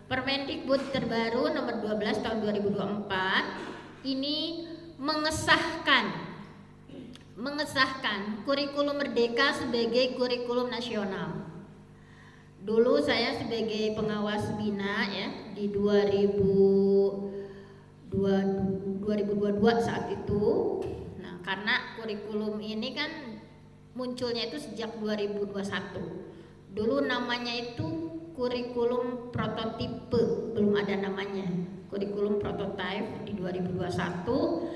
Permendikbud terbaru nomor 12 tahun 2024 ini mengesahkan kurikulum Merdeka sebagai kurikulum nasional. Dulu saya sebagai pengawas bina ya di 2022 saat itu. Nah, karena kurikulum ini kan munculnya itu sejak 2021. Dulu namanya itu kurikulum prototipe, belum ada namanya. Kurikulum prototype di 2021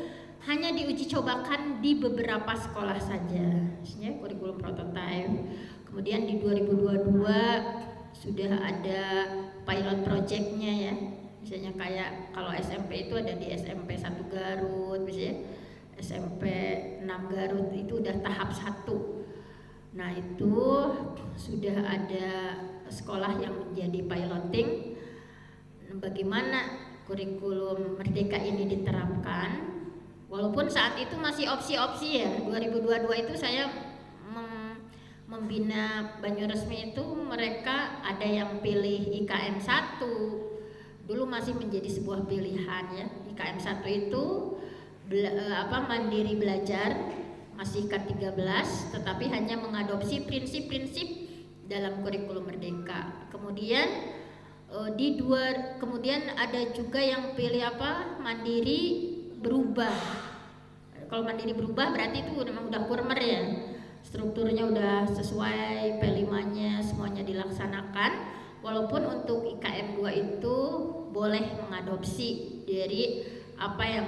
hanya diuji cobakan di beberapa sekolah saja, maksudnya kurikulum prototype. Kemudian di 2022 sudah ada pilot projectnya ya, misalnya kayak kalau SMP itu ada di SMP 1 Garut, misalnya SMP 6 Garut itu udah tahap 1. Nah itu sudah ada sekolah yang menjadi piloting bagaimana kurikulum Merdeka ini diterapkan. Walaupun saat itu masih opsi-opsi ya, 2022 itu saya membina Banyuresmi itu mereka ada yang pilih IKM 1. Dulu masih menjadi sebuah pilihan ya. IKM 1 itu mandiri belajar, masih K13 tetapi hanya mengadopsi prinsip-prinsip dalam kurikulum Merdeka. Kemudian kemudian ada juga yang pilih mandiri berubah. Kalau mandiri berubah berarti itu memang udah kurmer ya, strukturnya udah sesuai, P5-nya semuanya dilaksanakan. Walaupun untuk IKM 2 itu boleh mengadopsi dari apa yang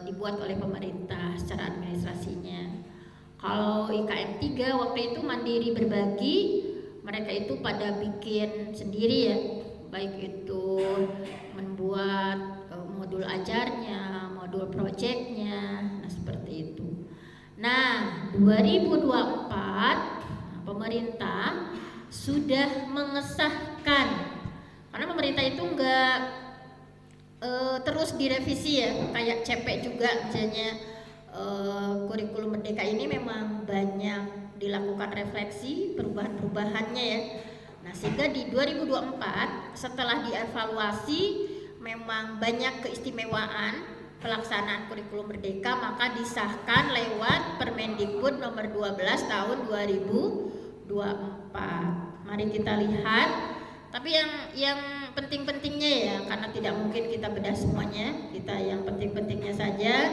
dibuat oleh pemerintah secara administrasinya. Kalau IKM 3 waktu itu mandiri berbagi, mereka itu pada bikin sendiri ya, baik itu membuat modul ajarnya, modul proyeknya, nah seperti itu. Nah 2024 pemerintah sudah mengesahkan, karena pemerintah itu enggak terus direvisi ya, kayak CP juga misalnya kurikulum Merdeka ini memang banyak dilakukan refleksi perubahan-perubahannya ya. Nah sehingga di 2024 setelah dievaluasi memang banyak keistimewaan pelaksanaan kurikulum Merdeka, maka disahkan lewat Permendikbud nomor 12 tahun 2024. Mari kita lihat. Tapi yang penting-pentingnya ya, karena tidak mungkin kita bedah semuanya, kita yang penting-pentingnya saja.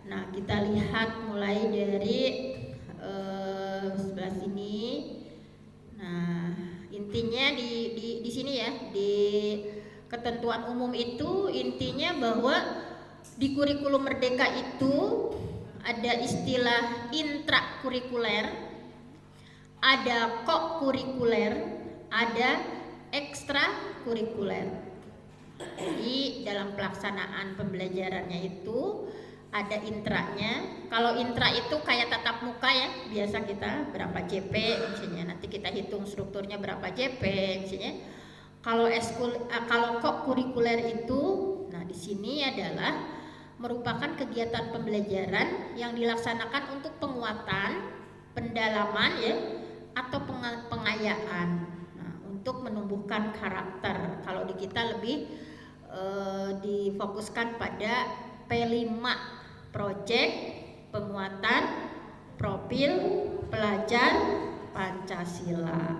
Nah kita lihat mulai dari sebelah sini. Nah intinya di sini ya, di ketentuan umum itu intinya bahwa di kurikulum Merdeka itu ada istilah intrakurikuler, ada kokurikuler, ada ekstrakurikuler. Jadi dalam pelaksanaan pembelajarannya itu ada intranya. Kalau intra itu kayak tatap muka ya, biasa kita berapa JP misalnya, nanti kita hitung strukturnya berapa JP misalnya. Kalau kokurikuler itu, nah di sini adalah merupakan kegiatan pembelajaran yang dilaksanakan untuk penguatan, pendalaman ya, atau pengayaan. Nah, untuk menumbuhkan karakter. Kalau di kita lebih difokuskan pada P5 project, penguatan profil pelajar Pancasila.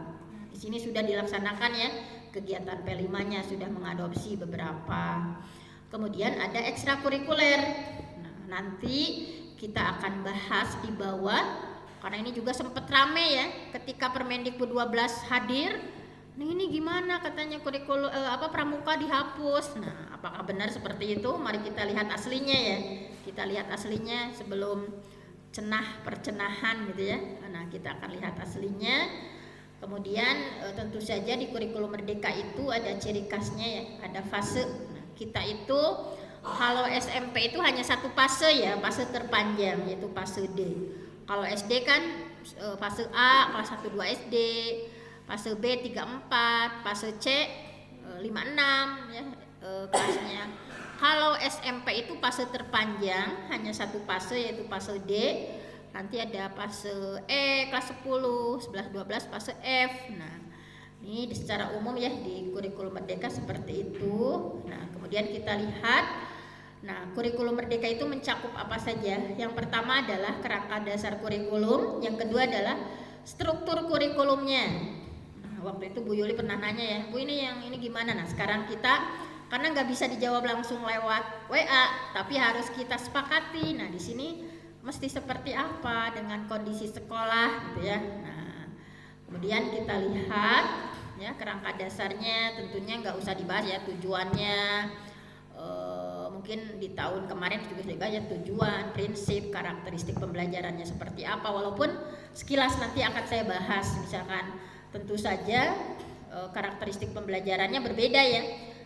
Di sini sudah dilaksanakan ya. Kegiatan P5-nya sudah mengadopsi beberapa. Kemudian ada ekstrakurikuler. Nah, nanti kita akan bahas di bawah, karena ini juga sempat rame ya ketika Permendikbud 12 hadir. Nah, ini gimana katanya kurikulum pramuka dihapus. Nah, apakah benar seperti itu? Mari kita lihat aslinya ya. Kita lihat aslinya sebelum percenahan gitu ya. Nah, kita akan lihat aslinya. Kemudian tentu saja di kurikulum Merdeka itu ada ciri khasnya ya, ada fase. Nah, kita itu kalau SMP itu hanya satu fase ya, fase terpanjang yaitu fase D. Kalau SD kan fase A kelas 1 2 SD, fase B 3 4, fase C 5 6 ya kelasnya. Kalau SMP itu fase terpanjang hanya satu fase yaitu fase D. Nanti ada fase E kelas 10, 11, 12 fase F. Nah, Ini secara umum ya di kurikulum Merdeka seperti itu. Nah, kemudian kita lihat, nah kurikulum Merdeka itu mencakup apa saja? Yang pertama adalah kerangka dasar kurikulum, yang kedua adalah struktur kurikulumnya. Nah, waktu itu Bu Yuli pernah nanya ya, Bu ini gimana? Nah sekarang kita, karena nggak bisa dijawab langsung lewat WA, tapi harus kita sepakati. Nah di sini mesti seperti apa dengan kondisi sekolah gitu ya. Nah kemudian kita lihat ya kerangka dasarnya, tentunya nggak usah dibahas ya tujuannya. Mungkin di tahun kemarin juga sudah dibahas ya, tujuan, prinsip, karakteristik pembelajarannya seperti apa. Walaupun sekilas nanti akan saya bahas, misalkan tentu saja karakteristik pembelajarannya berbeda ya.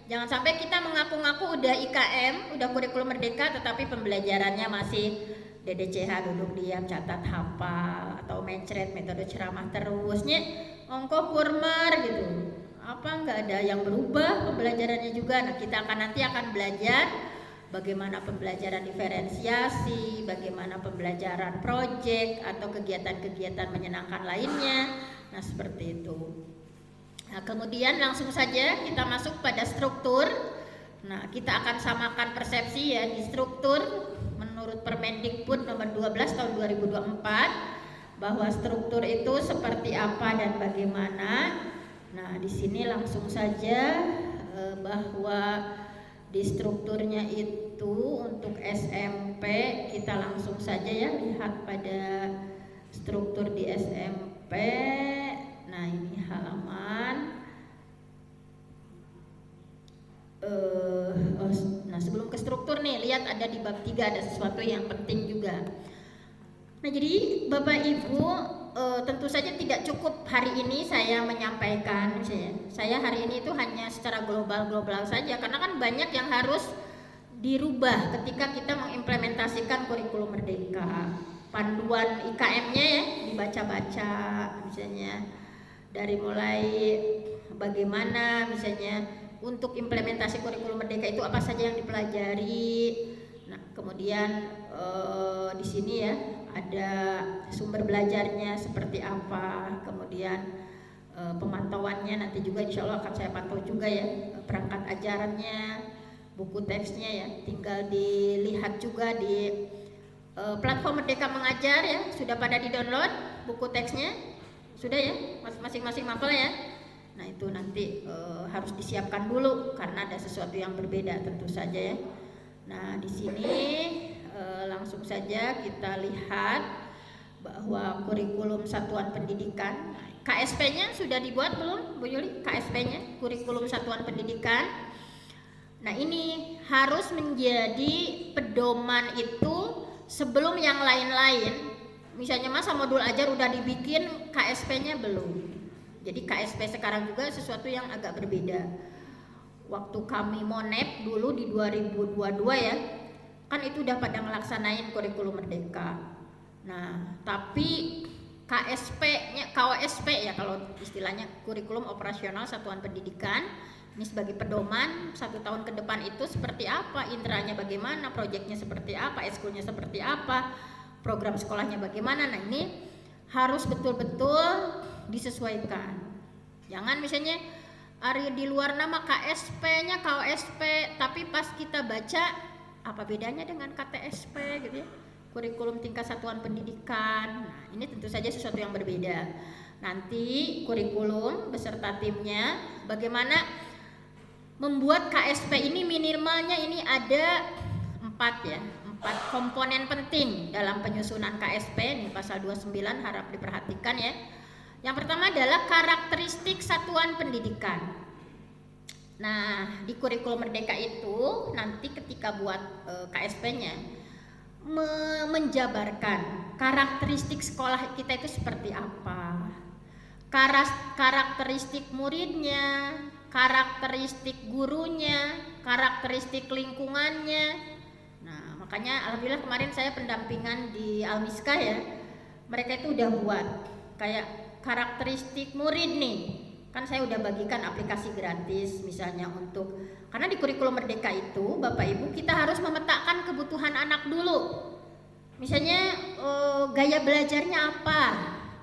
Jangan sampai kita mengaku-ngaku udah IKM, udah kurikulum Merdeka, tetapi pembelajarannya masih DDCH, duduk diam, catat, hafal, atau mencret, metode ceramah terusnya, ongko kurmer gitu. Apa nggak ada yang berubah pembelajarannya juga. Nah kita nanti akan belajar bagaimana pembelajaran diferensiasi, bagaimana pembelajaran proyek atau kegiatan-kegiatan menyenangkan lainnya. Nah seperti itu. Nah kemudian langsung saja kita masuk pada struktur. Nah kita akan samakan persepsi ya di struktur. Menurut Permendikbud nomor 12 tahun 2024 bahwa struktur itu seperti apa dan bagaimana. Nah, di sini langsung saja bahwa di strukturnya itu untuk SMP kita langsung saja ya lihat pada struktur di SMP. Nah, ini halaman nah sebelum ke struktur nih, lihat ada di bab 3 ada sesuatu yang penting juga. Nah jadi Bapak Ibu tentu saja tidak cukup hari ini saya menyampaikan, saya hari ini itu hanya secara global saja, karena kan banyak yang harus dirubah ketika kita mengimplementasikan kurikulum Merdeka. Panduan IKM-nya ya dibaca-baca, misalnya dari mulai bagaimana misalnya untuk implementasi kurikulum Merdeka itu apa saja yang dipelajari. Nah, kemudian di sini ya ada sumber belajarnya seperti apa, kemudian pemantauannya nanti juga insya Allah akan saya pantau juga ya, perangkat ajarannya, buku teksnya ya, tinggal dilihat juga di platform Merdeka Mengajar ya, sudah pada di-download buku teksnya, sudah ya, masing-masing mapel ya. Nah itu nanti harus disiapkan dulu karena ada sesuatu yang berbeda tentu saja ya. Nah di sini langsung saja kita lihat bahwa kurikulum satuan pendidikan, KSP-nya sudah dibuat belum Bu Yuli? KSP-nya kurikulum satuan pendidikan. Nah ini harus menjadi pedoman itu sebelum yang lain-lain. Misalnya masa modul ajar udah dibikin, KSP-nya belum. Jadi KSP sekarang juga sesuatu yang agak berbeda. Waktu kami monep dulu di 2022 ya, kan itu udah pada ngelaksanain kurikulum Merdeka. Nah, tapi KSP-nya, KOSP ya kalau istilahnya kurikulum operasional satuan pendidikan, ini sebagai pedoman 1 tahun ke depan itu seperti apa, intranya bagaimana, proyeknya seperti apa, ekskulnya seperti apa, program sekolahnya bagaimana. Nah ini harus betul-betul disesuaikan. Jangan misalnya di luar nama KSP-nya KOSP, tapi pas kita baca apa bedanya dengan KTSP gitu ya, kurikulum tingkat satuan pendidikan. Nah, ini tentu saja sesuatu yang berbeda. Nanti kurikulum beserta timnya bagaimana membuat KSP ini minimalnya ini ada 4 komponen penting dalam penyusunan KSP. Ini pasal 29 harap diperhatikan ya. Yang pertama adalah karakteristik satuan pendidikan. Nah, di kurikulum Merdeka itu nanti ketika buat KSP-nya menjabarkan karakteristik sekolah kita itu seperti apa, karakteristik muridnya, karakteristik gurunya, karakteristik lingkungannya. Nah, makanya alhamdulillah kemarin saya pendampingan di Almiska ya, mereka itu udah buat kayak karakteristik murid nih, kan saya udah bagikan aplikasi gratis misalnya untuk, karena di kurikulum Merdeka itu Bapak Ibu kita harus memetakan kebutuhan anak dulu. Misalnya gaya belajarnya apa,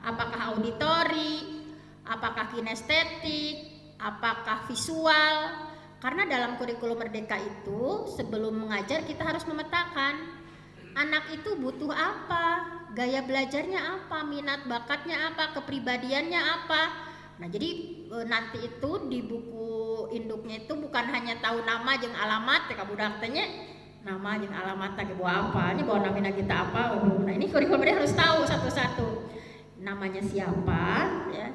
apakah auditori, apakah kinestetik, apakah visual. Karena dalam kurikulum Merdeka itu sebelum mengajar kita harus memetakan anak itu butuh apa, gaya belajarnya apa, minat bakatnya apa, kepribadiannya apa. Nah jadi nanti itu di buku induknya itu bukan hanya tahu nama jeung alamat ya budak tanya nama jeung alamat teh bawa apa, nya bawa namina kita apa. Nah ini kurikulum dia harus tahu satu-satu namanya siapa ya.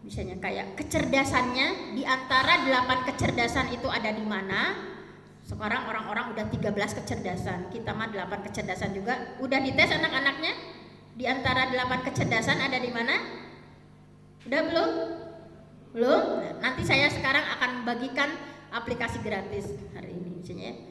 Misalnya kayak kecerdasannya, di antara 8 kecerdasan itu ada di mana. Sekarang orang-orang udah 13 kecerdasan, kita mah 8 kecerdasan juga. Udah dites anak-anaknya? Di antara 8 kecerdasan ada di mana? Udah belum? Belum? Nanti saya sekarang akan bagikan aplikasi gratis hari ini misalnya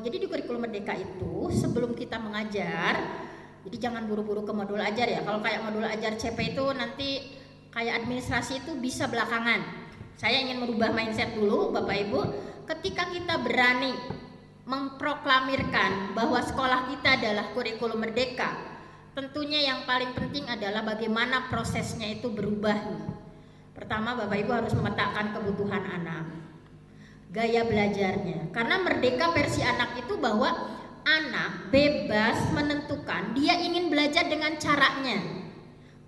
jadi di kurikulum Merdeka itu sebelum kita mengajar, jadi jangan buru-buru ke modul ajar ya. Kalau kayak modul ajar CP itu nanti kayak administrasi itu bisa belakangan. Saya ingin merubah mindset dulu Bapak Ibu. Ketika kita berani memproklamirkan bahwa sekolah kita adalah kurikulum Merdeka, tentunya yang paling penting adalah bagaimana prosesnya itu berubah. Pertama Bapak Ibu harus memetakan kebutuhan anak, gaya belajarnya. Karena Merdeka versi anak itu bahwa anak bebas menentukan dia ingin belajar dengan caranya.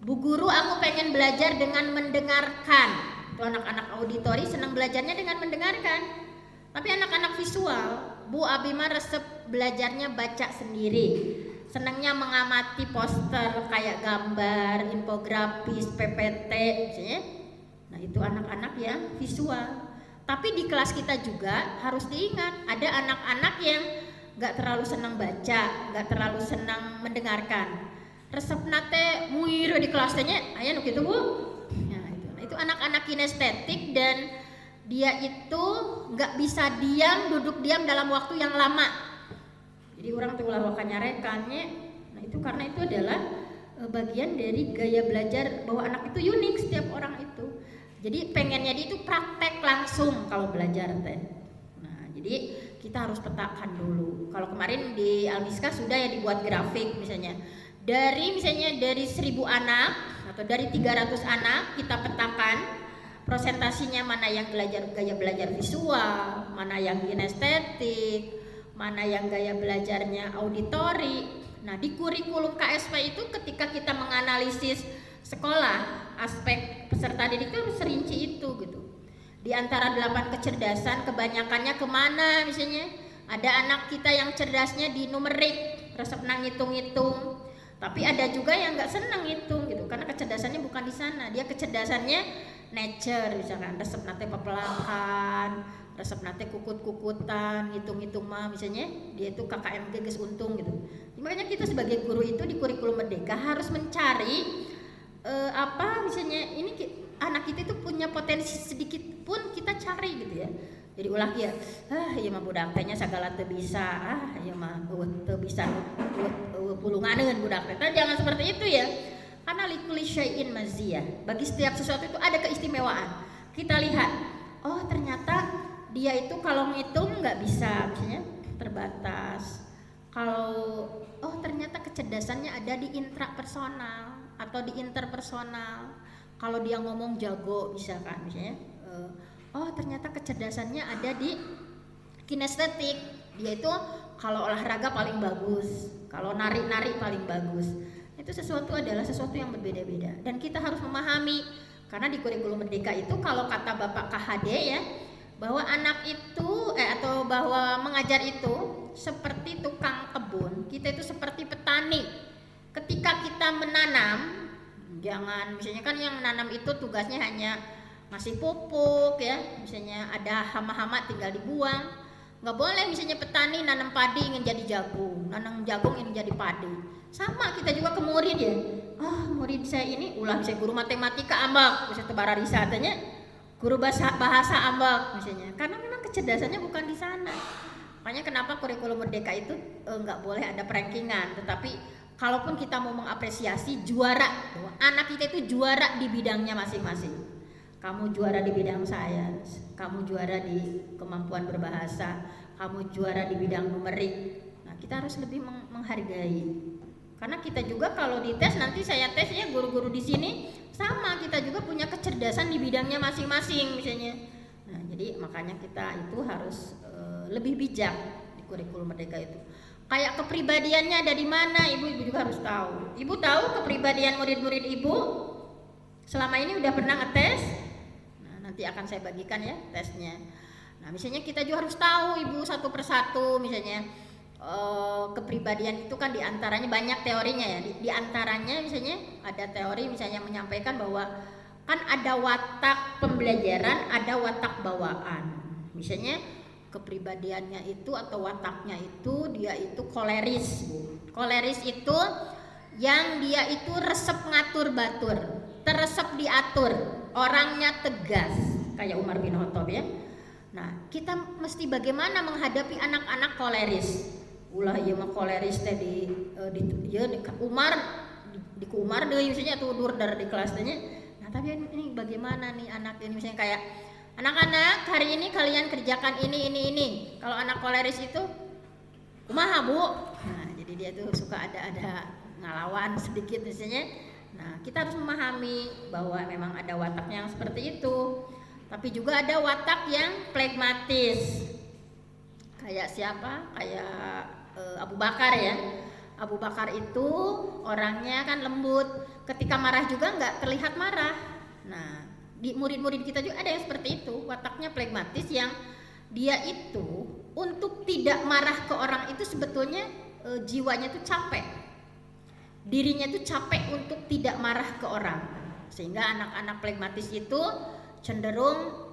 Bu guru, aku pengen belajar dengan mendengarkan. Itu anak-anak auditori senang belajarnya dengan mendengarkan. Tapi anak-anak visual, Bu Abi mah resep belajarnya baca sendiri. Senangnya mengamati poster kayak gambar, infografis, PPT misalnya. Nah itu anak-anak yang visual. Tapi di kelas kita juga harus diingat, ada anak-anak yang gak terlalu senang baca, gak terlalu senang mendengarkan. Resep nate muir di kelas tanya, ayah nuk itu Bu. Nah itu anak-anak kinestetik dan dia itu nggak bisa diam, duduk diam dalam waktu yang lama. Jadi orang tuh ulah nyarekannya. Nah itu karena itu adalah bagian dari gaya belajar bahwa anak itu unik setiap orang itu. Jadi pengennya dia itu praktek langsung kalau belajar teh. Nah jadi kita harus petakan dulu. Kalau kemarin di Almiska sudah ya dibuat grafik misalnya. Dari 1000 anak atau dari 300 anak kita petakan prosentasinya, mana yang belajar gaya belajar visual, mana yang kinestetik, mana yang gaya belajarnya auditori. Nah di kurikulum KSP itu ketika kita menganalisis sekolah, aspek peserta didik itu harus serinci itu gitu. Di antara 8 kecerdasan kebanyakannya kemana misalnya. Ada anak kita yang cerdasnya di numerik, resep nang ngitung-ngitung. Tapi ada juga yang nggak senang hitung gitu, karena kecerdasannya bukan di sana. Dia kecerdasannya nature, misalkan resep nate pepelakan, resep nate kukut-kukutan, hitung-hitung mah misalnya. Dia itu KKMG geus untung gitu. Makanya kita sebagai guru itu di kurikulum Merdeka harus mencari misalnya ini anak kita itu punya potensi sedikit pun kita cari gitu ya. Jadi ulah ya, ieu mah budak teh sagala teu bisa, ieu mah teu bisa pulunganeun budak teh. Jangan seperti itu ya. Karena likulli syai'in maziyah. Bagi setiap sesuatu itu ada keistimewaan. Kita lihat, oh ternyata dia itu kalau ngitung nggak bisa, misalnya terbatas. Kalau ternyata kecerdasannya ada di intrapersonal atau di interpersonal. Kalau dia ngomong jago bisa kan misalnya. Ternyata kecerdasannya ada di kinestetik. Dia itu kalau olahraga paling bagus, kalau nari-nari paling bagus. Itu adalah sesuatu yang berbeda-beda. Dan kita harus memahami, karena di kurikulum Merdeka itu kalau kata Bapak KHD ya, bahwa anak itu atau bahwa mengajar itu seperti tukang kebun, kita itu seperti petani. Ketika kita menanam, jangan misalnya kan yang menanam itu tugasnya hanya masih pupuk ya, misalnya ada hama-hama tinggal dibuang. Nggak boleh misalnya petani nanam padi ingin jadi jagung, nanam jagung ingin jadi padi. Sama kita juga ke murid ya. Murid saya ini ulah bisa guru matematika ambak, bisa tebara risetnya, guru bahasa ambak misalnya. Karena memang kecerdasannya bukan di sana. Makanya kenapa kurikulum Merdeka itu nggak boleh ada perankingan, tetapi kalaupun kita mau mengapresiasi juara, bahwa anak kita itu juara di bidangnya masing-masing. Kamu juara di bidang sains, kamu juara di kemampuan berbahasa, kamu juara di bidang numerik. Nah, kita harus lebih menghargai. Karena kita juga kalau dites, nanti saya tes ya, guru-guru di sini sama, kita juga punya kecerdasan di bidangnya masing-masing misalnya. Nah, jadi makanya kita itu harus lebih bijak di kurikulum merdeka itu. Kayak kepribadiannya ada di mana, ibu juga harus tahu. Ibu tahu kepribadian murid-murid ibu selama ini udah pernah ngetes? Nah, nanti akan saya bagikan ya tesnya. Nah, misalnya kita juga harus tahu ibu satu persatu, misalnya kepribadian itu kan diantaranya banyak teorinya ya. Di antaranya misalnya ada teori misalnya menyampaikan bahwa kan ada watak pembelajaran, ada watak bawaan. Misalnya kepribadiannya itu atau wataknya itu dia itu koleris, Bu. Koleris itu yang dia itu resep ngatur batur, teresep diatur, orangnya tegas kayak Umar bin Khattab ya. Nah, kita mesti bagaimana menghadapi anak-anak koleris. Ulah ieu mah koleris teh di Umar di Umar deui misalnya tuh dur dari kelas teh. Nah, tapi ini bagaimana nih anak ini misalnya kayak anak-anak hari ini kalian kerjakan ini. Kalau anak koleris itu kumaha, Bu? Nah, jadi dia tuh suka ada ngelawan sedikit misalnya. Nah, kita harus memahami bahwa memang ada wataknya yang seperti itu. Tapi juga ada watak yang pragmatis. Kayak siapa? Kayak Abu Bakar ya. Abu Bakar itu orangnya kan lembut. Ketika marah juga nggak terlihat marah. Nah, di murid-murid kita juga ada yang seperti itu. Wataknya pragmatis yang dia itu untuk tidak marah ke orang itu sebetulnya jiwanya tuh capek. Dirinya tuh capek untuk tidak marah ke orang. Sehingga anak-anak pragmatis itu cenderung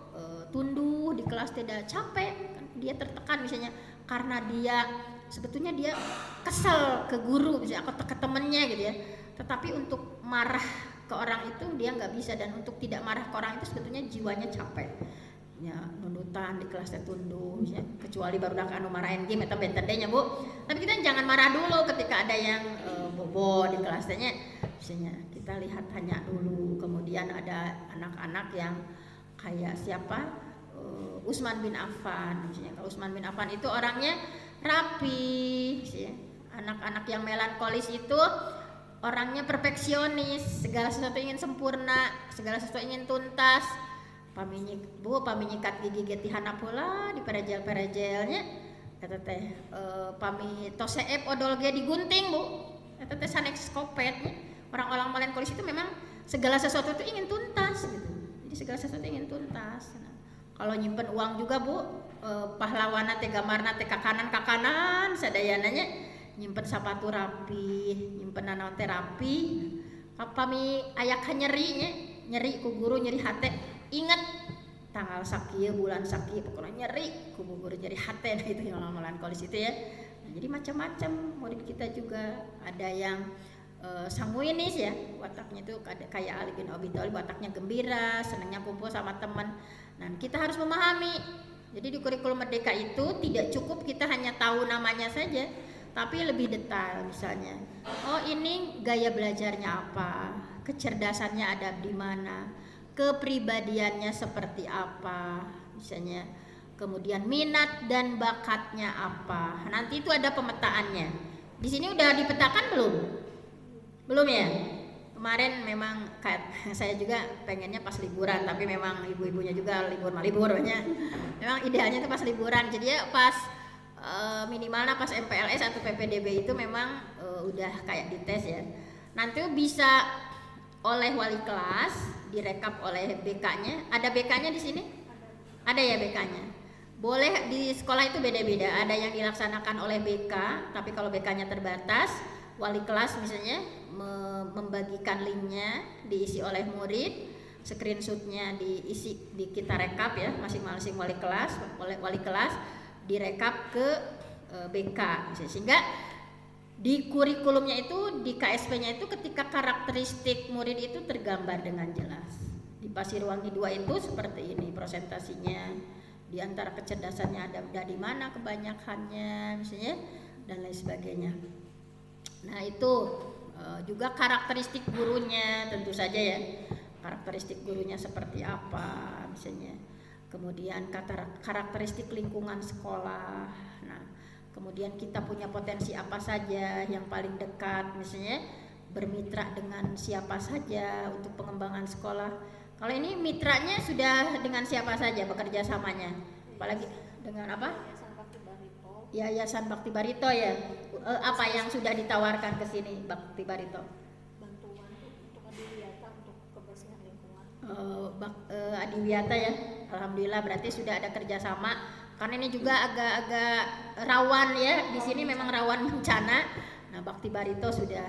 tunduh di kelas, tidak capek, dia tertekan misalnya karena dia sebetulnya dia kesel ke guru misalnya atau ke temennya gitu ya, tetapi untuk marah ke orang itu dia nggak bisa, dan untuk tidak marah ke orang itu sebetulnya jiwanya capek ya, nunutan di kelasnya tunduh misalnya, kecuali baru anu marahin game atau bentedenya Bu. Tapi kita jangan marah dulu ketika ada yang bobo di kelasnya misalnya, kita lihat hanya dulu. Kemudian ada anak-anak yang kayak siapa, Utsman bin Affan misalnya. Kalau Utsman bin Affan itu orangnya rapi ya. Anak-anak yang melankolis itu orangnya perfeksionis, segala sesuatu ingin sempurna, segala sesuatu ingin tuntas. Paminyikat gigi getihana pula di perejel-perejelnya kata teh pami toseep odolge digunting Bu, kata teh sanes kopet. Orang-orang melankolis itu memang segala sesuatu itu ingin tuntas gitu. Jadi segala sesuatu ingin tuntas. Nah, kalau nyimpen uang juga Bu, pahlawana teh gamarna teh kakanan sadayananya nyimpen sapatu rapi, nyimpen nanaon teh rapi. Pami ayakan nyeri ku guru, nyeri hate, ingat tanggal sakieu bulan sakieu pokoknya nyeri ku guru, nyeri hate. Nah, itu yang melankolis itu ya. Nah, jadi macam-macam murid kita juga ada yang sanguinis ya, wataknya itu kayak Ali bin Abi Thalib, wataknya gembira, senangnya kumpul sama teman. Nah, kita harus memahami. Jadi di kurikulum merdeka itu tidak cukup kita hanya tahu namanya saja, tapi lebih detail. Misalnya, oh ini gaya belajarnya apa, kecerdasannya ada di mana, kepribadiannya seperti apa, misalnya, kemudian minat dan bakatnya apa. Nanti itu ada pemetaannya. Di sini udah dipetakan belum? Belum ya? Kemarin memang saya juga pengennya pas liburan, tapi memang ibu-ibunya juga libur banyak. Memang idealnya itu pas liburan. Jadi ya pas minimalnya pas MPLS atau PPDB itu memang udah kayak dites ya. Nanti bisa oleh wali kelas, direkap oleh BK-nya. Ada BK-nya di sini? Ada ya BK-nya. Boleh di sekolah itu beda-beda. Ada yang dilaksanakan oleh BK, tapi kalau BK-nya terbatas, wali kelas misalnya membagikan linknya, diisi oleh murid, screenshotnya diisi di kita rekap ya, masing-masing wali kelas direkap ke BK, sehingga di kurikulumnya itu, di KSP-nya itu ketika karakteristik murid itu tergambar dengan jelas. Di Pasirwangi 2 itu seperti ini presentasinya, di antara kecerdasannya ada di mana kebanyakannya misalnya, dan lain sebagainya. Nah, itu juga karakteristik gurunya tentu saja ya, karakteristik gurunya seperti apa misalnya, kemudian karakteristik lingkungan sekolah. Nah, kemudian kita punya potensi apa saja yang paling dekat, misalnya bermitra dengan siapa saja untuk pengembangan sekolah. Kalau ini mitranya sudah dengan siapa saja bekerja samanya, apalagi dengan apa? Yayasan Bakti Barito ya. Apa yang sudah ditawarkan ke sini Bakti Barito? Bantuan untuk adiwiyata untuk kebersihan lingkungan. Adiwiyata ya. Alhamdulillah berarti sudah ada kerjasama. Karena ini juga agak-agak rawan ya. Di sini memang rawan bencana. Nah Bakti Barito sudah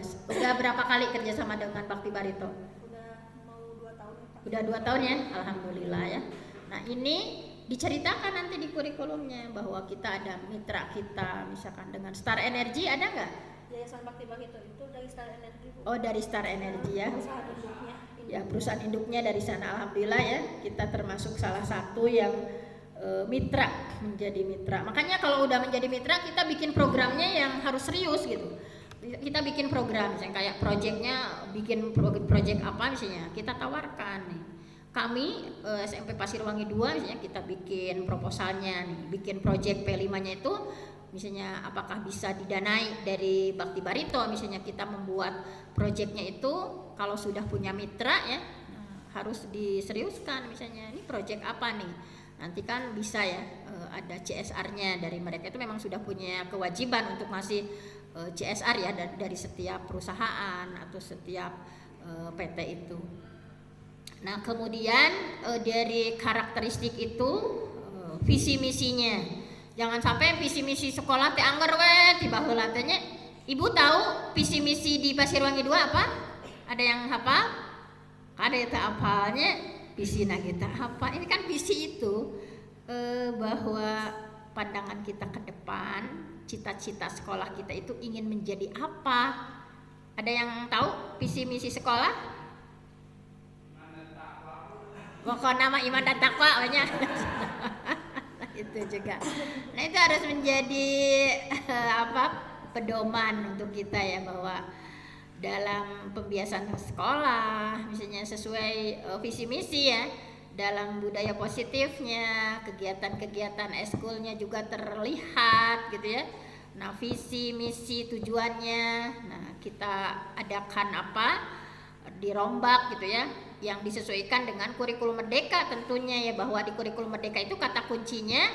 berapa kali kerjasama dengan Bakti Barito? Udah mau 2 tahun ya, Pak. Udah 2 tahun ya. Alhamdulillah ya. Nah ini diceritakan nanti di kurikulumnya bahwa kita ada mitra kita, misalkan dengan Star Energy, ada nggak? Yayasan Bakti Barito itu dari Star Energy, Bu. Oh dari Star Energy ya. Perusahaan induknya. Ya perusahaan induknya dari sana. Alhamdulillah ya, kita termasuk salah satu yang mitra, menjadi mitra. Makanya kalau udah menjadi mitra kita bikin programnya yang harus serius gitu. Kita bikin program, misalnya kayak proyeknya, bikin proyek apa misalnya, kita tawarkan nih. Kami SMP Pasirwangi 2 misalnya kita bikin proposalnya nih, bikin proyek P5-nya itu misalnya apakah bisa didanai dari Bakti Barito, misalnya kita membuat proyeknya itu kalau sudah punya mitra ya harus diseriuskan, misalnya ini proyek apa nih, nanti kan bisa ya ada CSR-nya dari mereka, itu memang sudah punya kewajiban untuk ngasih CSR ya dari setiap perusahaan atau setiap PT itu. Nah kemudian dari karakteristik itu visi misinya, jangan sampai visi misi sekolah teh angger we tiba heula teh nya. Ibu tahu visi misi di Pasirwangi 2 apa? Ada yang hafal? Ada yang tak hafalnya visi kita apa? Ini kan visi itu bahwa pandangan kita ke depan, cita-cita sekolah kita itu ingin menjadi apa? Ada yang tahu visi misi sekolah? Pokok nama iman dan takwa banyak. Itu juga. Nah itu harus menjadi pedoman untuk kita ya, bahwa dalam pembiasaan sekolah misalnya sesuai visi misi ya, dalam budaya positifnya, kegiatan-kegiatan eskulnya juga terlihat gitu ya. Nah visi misi tujuannya, nah kita adakan apa, dirombak gitu ya, yang disesuaikan dengan kurikulum merdeka tentunya ya, bahwa di kurikulum merdeka itu kata kuncinya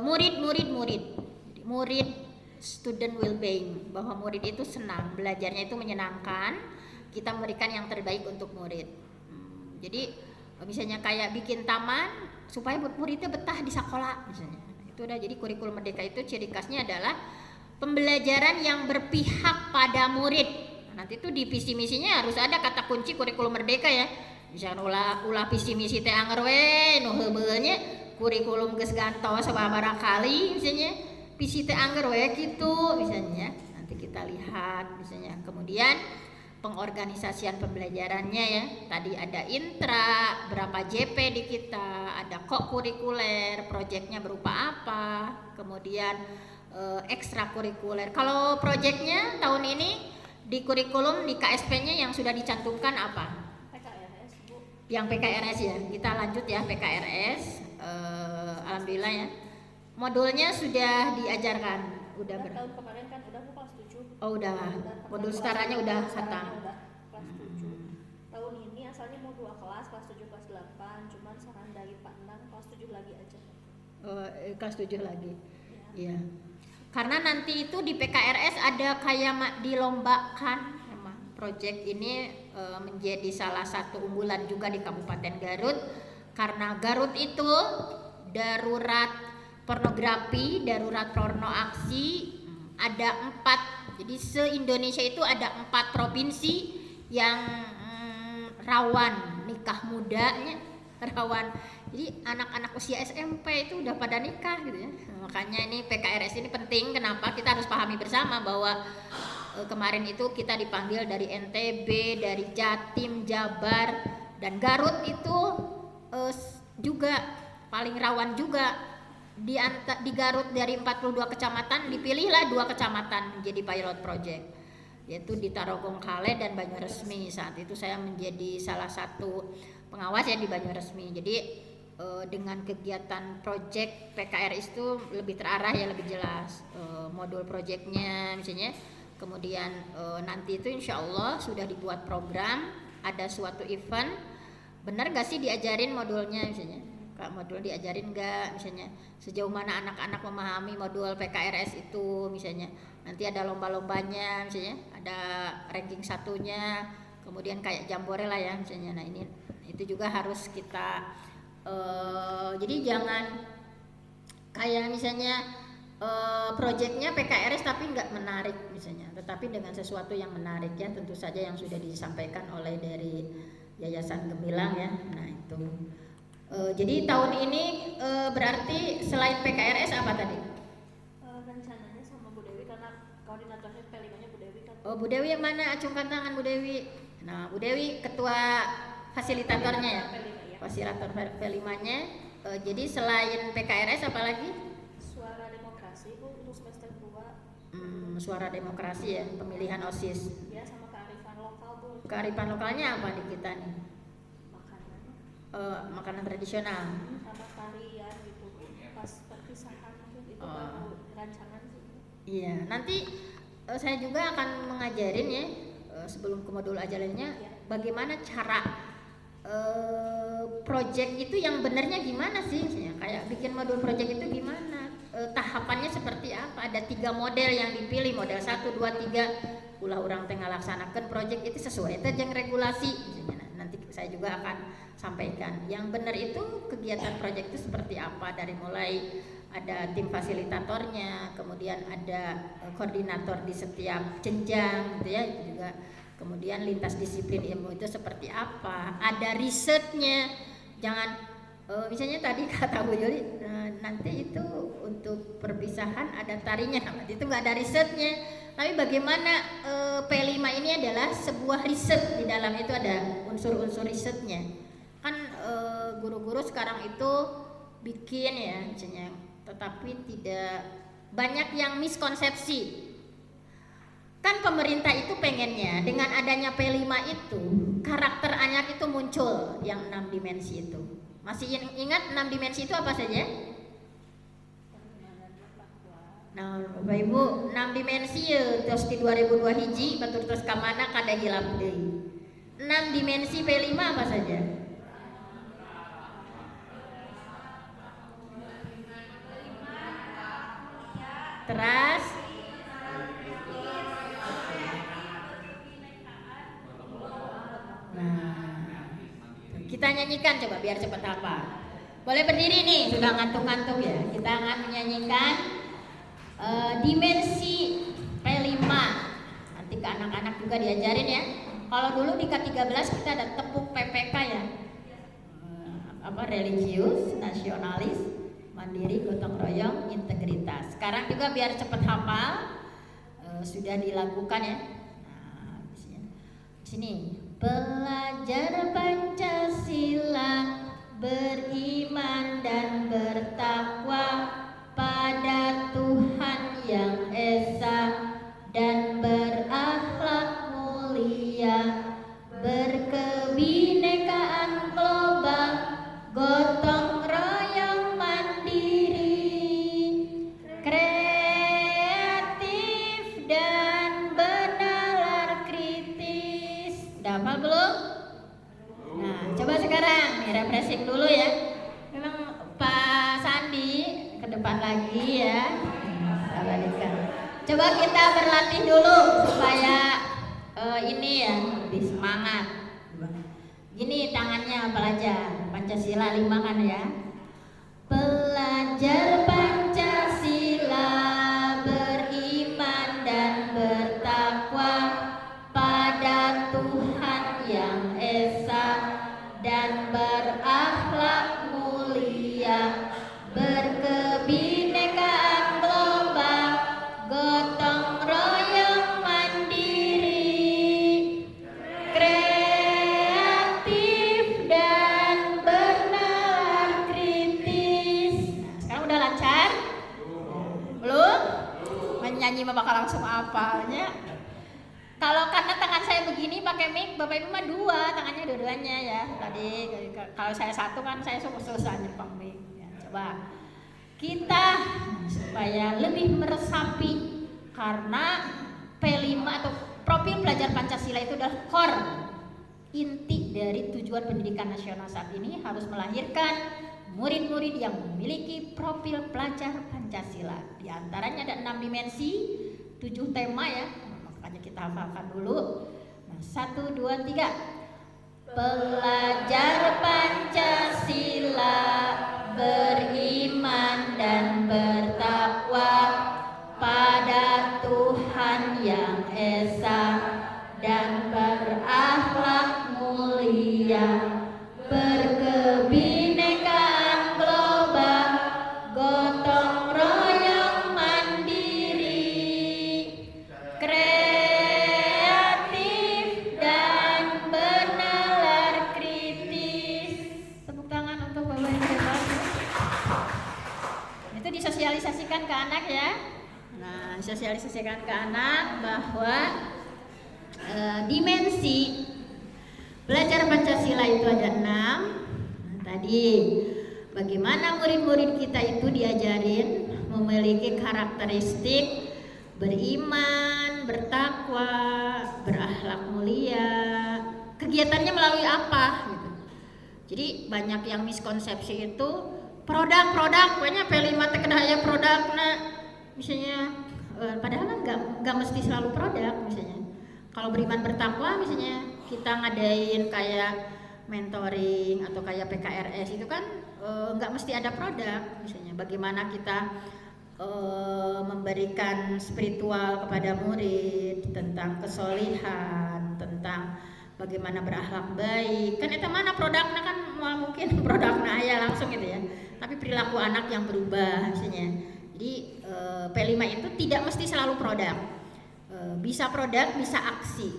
murid student well-being, bahwa murid itu senang, belajarnya itu menyenangkan, kita memberikan yang terbaik untuk murid. Jadi misalnya kayak bikin taman supaya muridnya betah di sekolah misalnya, itu udah jadi kurikulum merdeka. Itu ciri khasnya adalah pembelajaran yang berpihak pada murid. Nanti itu di visi misinya harus ada kata kunci kurikulum merdeka ya. Misalkan ulah visi misi teh anger we nu heubeul nya kurikulum geus gantos sababaraha kali misalnya visi teh anger we kitu misalnya. Nanti kita lihat misalnya. Kemudian pengorganisasian pembelajarannya ya. Tadi ada intra, berapa JP di kita, ada kurikuler, proyeknya berupa apa, kemudian ekstrakurikuler. Kalau proyeknya tahun ini di kurikulum di KSP-nya yang sudah dicantumkan apa? PKRS, Bu. Yang PKRS ya. Kita lanjut ya PKRS. Alhamdulillah ya. Modulnya sudah diajarkan. Udah tahun kemarin kan udah kelas 7. Oh udah. Modul setaranya udah khatam. Udah kelas 7. Tahun ini asalnya mau 2 kelas, kelas 7 kelas 8, cuman saran dari Pak Endang kelas 7 lagi aja. Kelas 7 lagi. Iya. Karena nanti itu di PKRS ada kayak dilombakan, memang proyek ini menjadi salah satu unggulan juga di Kabupaten Garut, karena Garut itu darurat pornografi, darurat porno aksi, ada 4, jadi se-Indonesia itu ada 4 provinsi yang rawan nikah mudanya, rawan. Jadi anak-anak usia SMP itu udah pada nikah gitu ya. Makanya ini PKRS ini penting. Kenapa? Kita harus pahami bersama bahwa kemarin itu kita dipanggil dari NTB, dari Jatim, Jabar, dan Garut itu juga paling rawan juga. Di Garut dari 42 kecamatan dipilihlah 2 kecamatan menjadi pilot project, yaitu di Tarogong Kale dan Banyuresmi. Saat itu saya menjadi salah satu pengawas ya di Banyuresmi. Jadi dengan kegiatan project PKRS itu lebih terarah ya, lebih jelas modul projectnya misalnya. Kemudian nanti itu insya Allah sudah dibuat program, ada suatu event, benar gak sih diajarin modulnya misalnya, Kak, modul diajarin gak misalnya, sejauh mana anak-anak memahami modul PKRS itu misalnya. Nanti ada lomba-lombanya misalnya, ada ranking satunya, kemudian kayak jambore lah ya misalnya. Nah ini itu juga harus kita jadi jangan kayak misalnya proyeknya PKRS tapi nggak menarik misalnya, tetapi dengan sesuatu yang menarik ya, tentu saja yang sudah disampaikan oleh dari Yayasan Gemilang ya. Nah itu jadi tahun ini berarti selain PKRS apa tadi? Rencananya sama Bu Dewi, karena koordinatornya P5-nya Bu Dewi kan. Oh Bu Dewi yang mana? Acungkan tangan Bu Dewi. Nah Bu Dewi ketua fasilitatornya ya, fasilitator P5-nya. Jadi selain PKRS apa lagi? Suara Demokrasi Bu untuk semester 2. Suara Demokrasi ya, pemilihan OSIS. Ya, sama kearifan lokal Bu. Kearifan lokalnya apa di kita nih? Makanan. Makanan tradisional. Sama tarian gitu Bu. Pas perpisahan mungkin itu baru rancangan sih. Iya, nanti saya juga akan mengajarin ya sebelum ke modul ajarannya bagaimana cara project itu yang benarnya gimana sih, kayak bikin modul project itu gimana, tahapannya seperti apa. Ada 3 model yang dipilih, model 1, 2, 3 ulah orang tengah laksanakan project itu sesuai jeung regulasi misalnya. Nanti saya juga akan sampaikan yang benar itu kegiatan project itu seperti apa, dari mulai ada tim fasilitatornya, kemudian ada koordinator di setiap jenjang gitu ya, itu juga. Kemudian lintas disiplin ilmu itu seperti apa, ada risetnya. Jangan misalnya tadi kata Bu Yuli nanti itu untuk perpisahan ada tarinya, itu nggak ada risetnya. Tapi bagaimana P5 ini adalah sebuah riset, di dalam itu ada unsur-unsur risetnya. Kan guru-guru sekarang itu bikin ya misalnya, tetapi tidak banyak yang miskonsepsi. Kan pemerintah itu pengennya dengan adanya P5 itu karakter anak itu muncul yang 6 dimensi itu. Masih ingat 6 dimensi itu apa saja? Nah, Bapak Ibu, 6 dimensi ya terus di 2002 hiji batur terus ka mana kada hilap deui. 6 dimensi P5 apa saja? Teras kita nyanyikan coba biar cepat hafal. Boleh berdiri nih, sudah ngantuk-ngantuk ya. Kita akan menyanyikan dimensi P5. Nanti ke anak-anak juga diajarin ya. Kalau dulu di K13 kita ada tepuk PPK ya. Religius, nasionalis, mandiri, gotong royong, integritas. Sekarang juga biar cepat hafal, sudah dilakukan ya. Nah, di sini. Belajar Pancasila, beriman dan bertakwa pada Tuhan yang Esa, dan berakhlak mulia, berkebinekaan global, gotong royong mandiri, kreatif dan bernalar kritis. Udah hafal belum? Nah, coba sekarang nih refreshing dulu ya. Memang Pak Sandi ke depan lagi ya. Coba kita berlatih dulu supaya ini ya lebih semangat. Gini tangannya pelajar Pancasila 5 kan ya. Pelajar Pancasila, beriman dan bertakwa pada Tuhan yang Esa, dan berakhlak mulia, berkebinekaan global, gotong royong mandiri, kreatif dan bernalar kritis. Nah, sekarang udah lancar? Belum? Menyanyi mah bakal langsung hafalnya. Kalau karena tangan saya begini gini pakai mic, Bapak Ibu mah dua, tangannya dua-duanya ya. Tadi kalau saya satu kan saya susah nyepang mic. Ya, coba kita supaya lebih meresapi, karena P5 atau profil pelajar Pancasila itu adalah core inti dari tujuan pendidikan nasional saat ini, harus melahirkan murid-murid yang memiliki profil pelajar Pancasila. Di antaranya ada 6 dimensi, 7 tema ya. Makanya kita hafalkan dulu. Nah, 1, 2, 3. Pelajar Pancasila beriman dan bertakwa pada Tuhan yang Esa dan berakhlak mulia, berkebinekaan global, gotong royong mandiri, kreatif dan benalar kritis. Tepuk tangan untuk Bapak yang hebat. Itu disosialisasikan ke anak ya. Nah, sosialisasikan ke anak bahwa dimensi belajar Pancasila itu ada 6. Nah, tadi bagaimana murid-murid kita itu diajarin memiliki karakteristik beriman, bertakwa, berakhlak mulia. Kegiatannya melalui apa gitu. Jadi banyak yang miskonsepsi itu produk, pokoknya P5 teh kedaya produk, nah misalnya padahal nggak mesti selalu produk. Misalnya kalau beriman bertakwa, misalnya kita ngadain kayak mentoring atau kayak PKRS itu kan nggak mesti ada produk. Misalnya bagaimana kita memberikan spiritual kepada murid tentang kesolihan, tentang bagaimana berakhlak baik. Kan itu mana produknya, kan mungkin produknya ya langsung gitu ya, tapi perilaku anak yang berubah misalnya. Jadi P5 itu tidak mesti selalu produk, bisa produk, bisa aksi.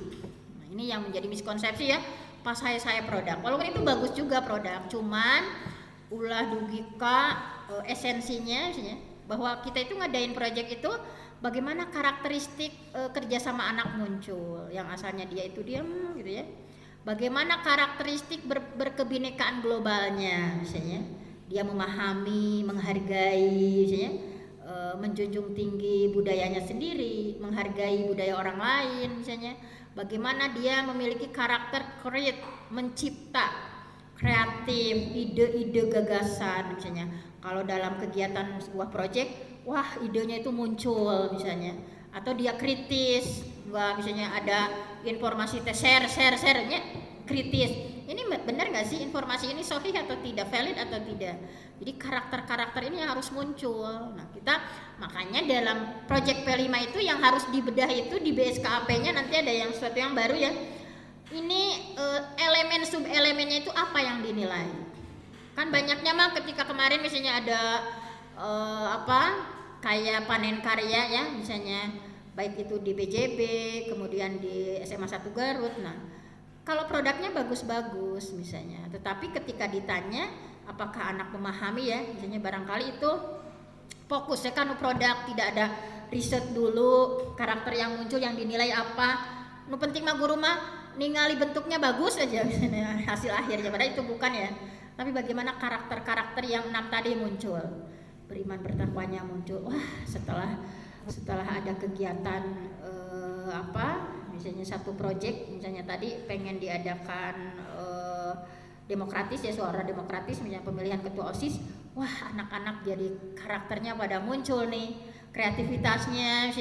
Nah, ini yang menjadi miskonsepsi ya, pas saya produk, walaupun itu bagus juga produk, cuman ulah dugika esensinya misalnya, bahwa kita itu ngadain project itu bagaimana karakteristik kerjasama anak muncul, yang asalnya dia itu diam gitu ya, bagaimana karakteristik berkebinekaan globalnya, misalnya dia memahami, menghargai, misalnya menjunjung tinggi budayanya sendiri, menghargai budaya orang lain, misalnya bagaimana dia memiliki karakter create, mencipta, kreatif, ide-ide gagasan. Misalnya kalau dalam kegiatan sebuah proyek, wah idenya itu muncul misalnya, atau dia kritis, wah misalnya ada informasi share-nya kritis. Ini benar nggak sih informasi ini sahih atau tidak, valid atau tidak? Jadi karakter-karakter ini yang harus muncul. Nah kita makanya dalam project P5 itu yang harus dibedah itu di BSKAP-nya nanti ada yang sesuatu yang baru ya. Ini elemen sub-elemennya itu apa yang dinilai? Kan banyaknya mah ketika kemarin misalnya ada kayak panen karya ya, misalnya baik itu di BJB, kemudian di SMA 1 Garut. Nah kalau produknya bagus-bagus misalnya, tetapi ketika ditanya apakah anak memahami ya, misalnya barangkali itu fokusnya kan produk, tidak ada riset dulu karakter yang muncul yang dinilai apa. Nu penting mah guru mah ningali bentuknya bagus aja misalnya, hasil akhirnya, padahal itu bukan ya. Tapi bagaimana karakter-karakter yang 6 tadi muncul, beriman bertakwanya muncul. Wah setelah ada kegiatan misalnya satu proyek, misalnya tadi pengen diadakan demokratis ya, suara demokratis, misalnya pemilihan ketua OSIS, wah anak-anak jadi karakternya pada muncul nih, kreativitasnya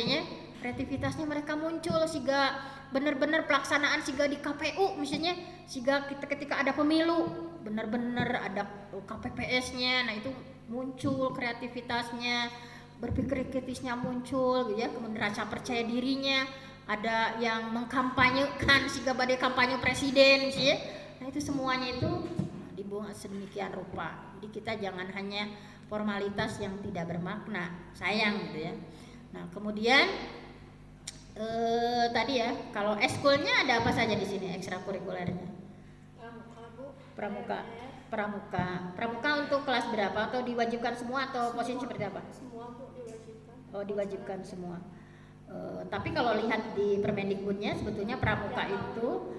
mereka muncul, sehingga benar-benar pelaksanaan sehingga di KPU misalnya, sehingga ketika ada pemilu benar-benar ada KPPS-nya, nah itu muncul kreativitasnya, berpikir kritisnya muncul gitu ya, kemudian rasa percaya dirinya, ada yang mengkampanyekan sehingga badai kampanye presiden sih ya. Nah itu semuanya itu dibuang sedemikian rupa. Jadi kita jangan hanya formalitas yang tidak bermakna, sayang gitu ya. Nah kemudian tadi ya, kalau eskulnya ada apa saja di sini ekstrakurikulernya? Pramuka untuk kelas berapa, atau diwajibkan semua atau posisi seperti apa? Semua Bu diwajibkan. Oh diwajibkan semua. Tapi kalau lihat di Permendikbudnya sebetulnya pramuka itu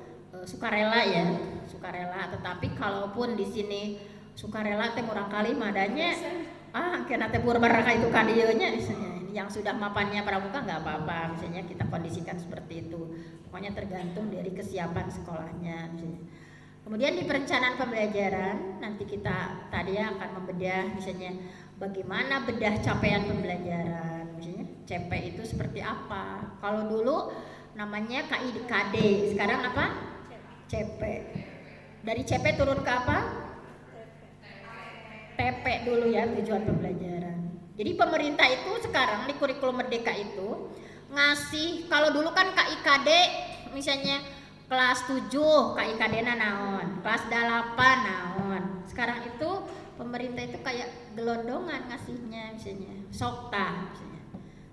sukarela ya, sukarela. Tetapi kalaupun di sini sukarela teh murang kali madanya kena teh berbaraka itu kadionya misalnya. Yang sudah mapannya pramuka nggak apa-apa, misalnya kita kondisikan seperti itu. Pokoknya tergantung dari kesiapan sekolahnya misalnya. Kemudian di perencanaan pembelajaran nanti kita tadi akan membedah misalnya bagaimana bedah capaian pembelajaran, misalnya CP itu seperti apa. Kalau dulu namanya KIKD, sekarang apa? CP. Dari CP turun ke apa? TP dulu ya, tujuan pembelajaran. Jadi pemerintah itu sekarang di kurikulum Merdeka itu ngasih, kalau dulu kan KIKD misalnya kelas 7 KIKD-na naon, kelas 8 naon. Sekarang itu pemerintah itu kayak gelondongan ngasihnya misalnya sokta misalnya.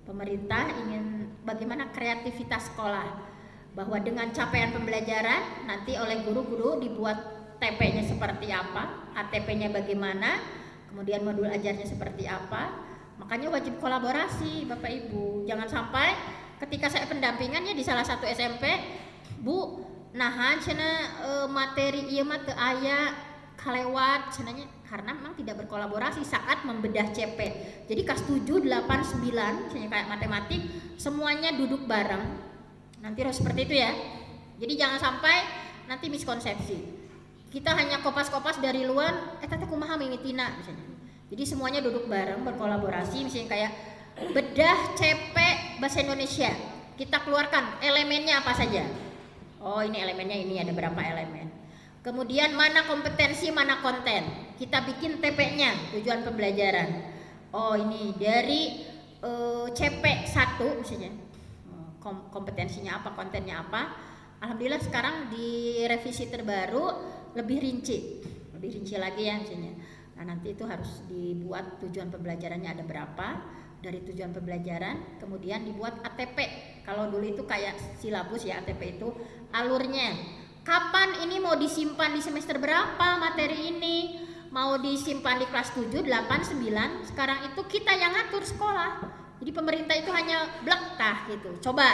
Pemerintah ingin bagaimana kreativitas sekolah, bahwa dengan capaian pembelajaran nanti oleh guru-guru dibuat TP-nya seperti apa, ATP-nya bagaimana, kemudian modul ajarnya seperti apa. Makanya wajib kolaborasi Bapak Ibu. Jangan sampai ketika saya pendampingannya di salah satu SMP, Bu, nahan cenah materi ieu mah teu aya kalewat cenanya, karena memang tidak berkolaborasi saat membedah CP. Jadi kelas 7, 8, 9 cenanya kayak matematik semuanya duduk bareng. Nanti harus seperti itu ya. Jadi jangan sampai nanti miskonsepsi. Kita hanya kopas-kopas dari luar, teh kumaha mimitina misalnya. Jadi semuanya duduk bareng berkolaborasi, misalnya kayak bedah CP bahasa Indonesia. Kita keluarkan elemennya apa saja. Oh, ini elemennya ini ada berapa elemen. Kemudian mana kompetensi, mana konten. Kita bikin TP-nya, tujuan pembelajaran. Oh, ini dari CP 1 misalnya. Kompetensinya apa, kontennya apa. Alhamdulillah sekarang di revisi terbaru lebih rinci lagi ya misalnya. Nah, nanti itu harus dibuat tujuan pembelajarannya ada berapa dari tujuan pembelajaran, kemudian dibuat ATP. Kalau dulu itu kayak silabus ya, ATP itu alurnya. Kapan ini mau disimpan di semester berapa materi ini? Mau disimpan di kelas 7, 8, 9. Sekarang itu kita yang ngatur sekolah. Jadi pemerintah itu hanya blek tah gitu. Coba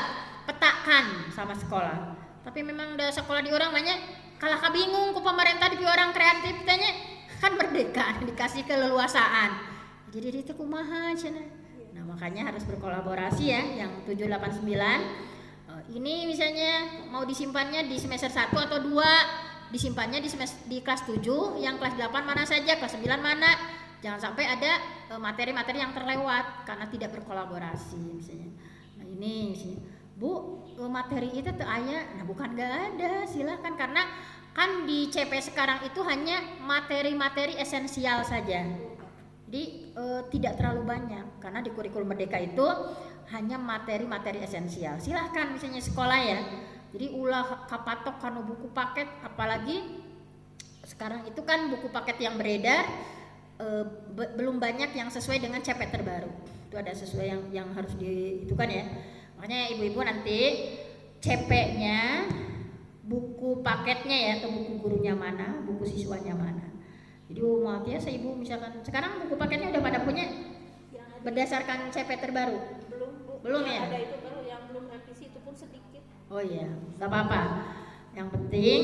petakan sama sekolah. Tapi memang udah sekolah di orang banyak kalah kabingung ku pemerintah di orang kreatif tanya kan merdeka dikasih keleluasaan. Jadi itu kumaha cenah. Nah, makanya harus berkolaborasi ya yang 7, 8, 9. Ini misalnya mau disimpannya di semester 1 atau 2, disimpannya di kelas 7, yang kelas 8 mana saja, kelas 9 mana. Jangan sampai ada materi-materi yang terlewat karena tidak berkolaborasi misalnya. Nah, ini misalnya, Bu, materi itu tuh aya. Nah, bukan gak ada, silahkan, karena kan di CP sekarang itu hanya materi-materi esensial saja. Jadi tidak terlalu banyak karena di kurikulum Merdeka itu hanya materi-materi esensial. Silahkan misalnya sekolah ya. Jadi ulah kapatok kanu buku paket, apalagi sekarang itu kan buku paket yang beredar belum banyak yang sesuai dengan CP terbaru. Itu ada sesuai yang harus itu kan ya. Makanya ibu-ibu nanti CP-nya buku paketnya ya, atau buku gurunya mana, buku siswanya mana. Jadi maaf ya, ibu misalkan sekarang buku paketnya udah pada punya berdasarkan CP terbaru. Belum ya? Ada itu baru yang belum revisi itu pun sedikit. Oh iya, nggak apa-apa. Yang penting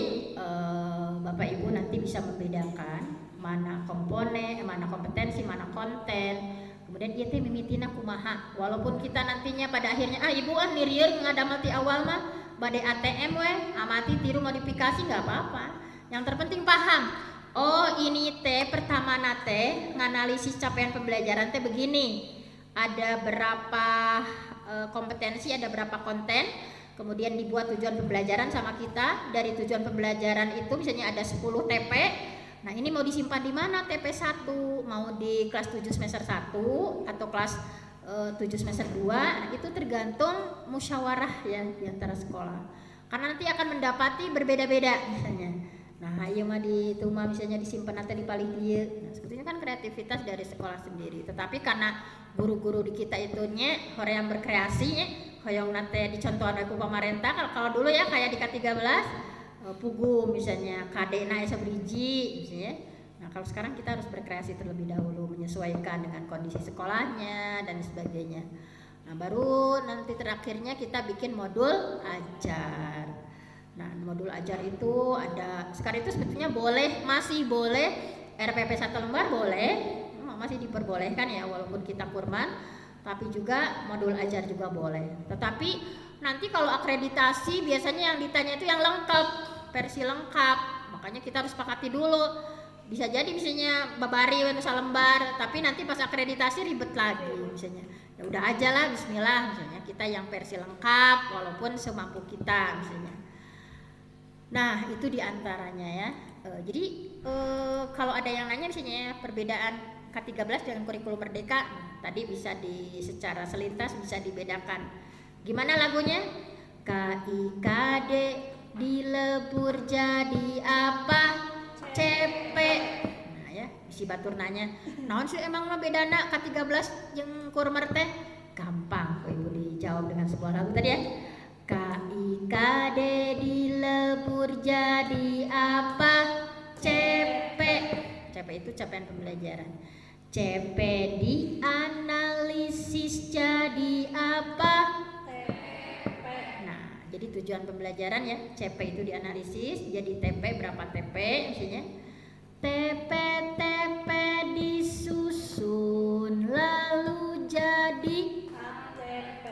Bapak Ibu nanti bisa membedakan mana komponen, mana kompetensi, mana konten. Kemudian ieu teh mimitina kumaha. Walaupun kita nantinya pada akhirnya ibu nirieur ngadamel ti awal mah bade ATM amati tiru modifikasi nggak apa-apa. Yang terpenting paham. Oh, ini teh pertama nate nganalisis capaian pembelajaran teh begini. Ada berapa kompetensi, ada berapa konten, kemudian dibuat tujuan pembelajaran sama kita. Dari tujuan pembelajaran itu misalnya ada 10 TP. Nah, ini mau disimpan di mana TP 1? Mau di kelas 7 semester 1 atau kelas 7 semester 2? Nah, itu tergantung musyawarah ya di antara sekolah. Karena nanti akan mendapati berbeda-beda misalnya. Nah, iya mah di itu mah misalnya disimpan atau dipalih dia. Nah, sebetulnya kan kreativitas dari sekolah sendiri. Tetapi karena guru-guru di kita itunya hoream berkreasi nya, hoyong nate dicontohan aku pemerintah. Kalau dulu ya kayak di K13 pugu misalnya KD-na esa beriji misalnya. Nah, kalau sekarang kita harus berkreasi terlebih dahulu menyesuaikan dengan kondisi sekolahnya dan sebagainya. Nah, baru nanti terakhirnya kita bikin modul ajar. Nah, modul ajar itu ada sekarang itu sebetulnya masih boleh RPP 1 lembar boleh, masih diperbolehkan ya walaupun kita kurman, tapi juga modul ajar juga boleh. Tetapi nanti kalau akreditasi biasanya yang ditanya itu yang lengkap, versi lengkap. Makanya kita harus sepakati dulu. Bisa jadi misalnya babari nusa lembar, tapi nanti pas akreditasi ribet lagi misalnya. Ya udah aja lah, bismillah misalnya kita yang versi lengkap walaupun semampu kita misalnya. Nah, itu diantaranya ya. Jadi kalau ada yang nanya misalnya perbedaan K13 dengan kurikulum merdeka, tadi bisa secara selintas bisa dibedakan. Gimana lagunya? KIKD dilebur jadi apa? CP. Nah ya, isi batur nanya. Naon sih emang mah bedana K13 jeung kurmer teh? Gampang kok Ibu dijawab dengan sebuah lagu tadi ya. KIKD dilebur jadi apa? CP. CP itu capaian pembelajaran. CP dianalisis jadi apa? Jadi tujuan pembelajaran ya, CP itu dianalisis, jadi TP berapa TP misalnya. TP disusun lalu jadi ATP.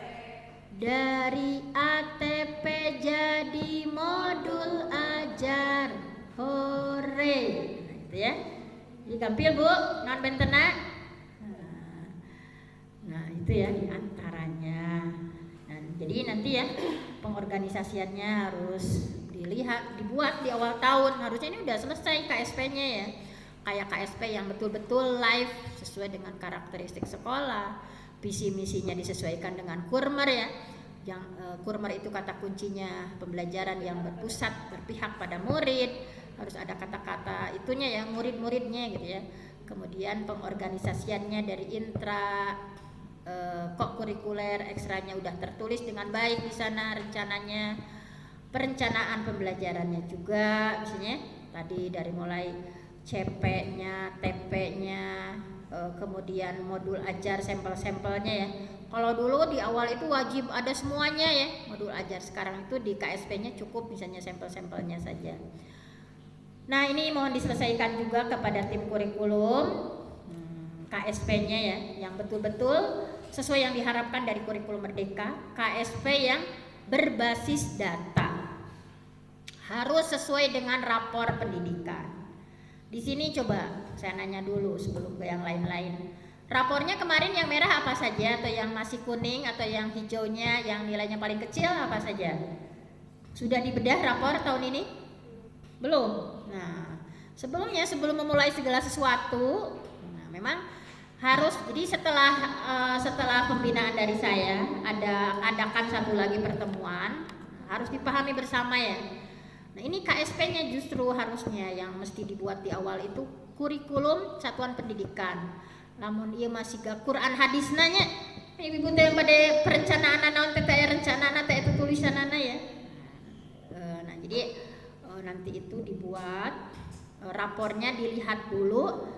Dari ATP jadi modul ajar. Hore. Nah, itu ya. Jadi gampil Bu, non bentena. Nah, itu ya diantaranya. Jadi nanti ya pengorganisasiannya harus dibuat di awal tahun. Harusnya ini udah selesai KSP-nya ya. Kayak KSP yang betul-betul live sesuai dengan karakteristik sekolah. Visi misinya disesuaikan dengan kurmer ya. Yang kurmer itu kata kuncinya pembelajaran yang berpihak pada murid. Harus ada kata-kata itunya ya, murid-muridnya gitu ya. Kemudian pengorganisasiannya dari intra kok kurikuler ekstranya udah tertulis dengan baik di sana rencananya. Perencanaan pembelajarannya juga misalnya tadi dari mulai CP-nya, TP-nya, kemudian modul ajar sampel-sampelnya ya. Kalau dulu di awal itu wajib ada semuanya ya modul ajar, sekarang itu di KSP-nya cukup misalnya sampel-sampelnya saja. Nah, ini mohon diselesaikan juga kepada tim kurikulum KSP-nya ya, yang betul-betul sesuai yang diharapkan dari kurikulum merdeka. KSP yang berbasis data harus sesuai dengan rapor pendidikan. Di sini coba saya nanya dulu sebelum ke yang lain-lain. Rapornya kemarin yang merah apa saja, atau yang masih kuning, atau yang hijaunya yang nilainya paling kecil apa saja? Sudah dibedah rapor tahun ini? Belum. Nah, sebelum memulai segala sesuatu, nah, memang harus, jadi setelah pembinaan dari saya adakan satu lagi pertemuan, harus dipahami bersama ya. Nah, ini KSP-nya justru harusnya yang mesti dibuat di awal itu kurikulum satuan pendidikan. Namun ia masih gak Quran hadis nanya. Ibu teh pada perencanaan naon teh rencana teh itu tulisan ya. Nah, jadi nanti itu dibuat rapornya, dilihat dulu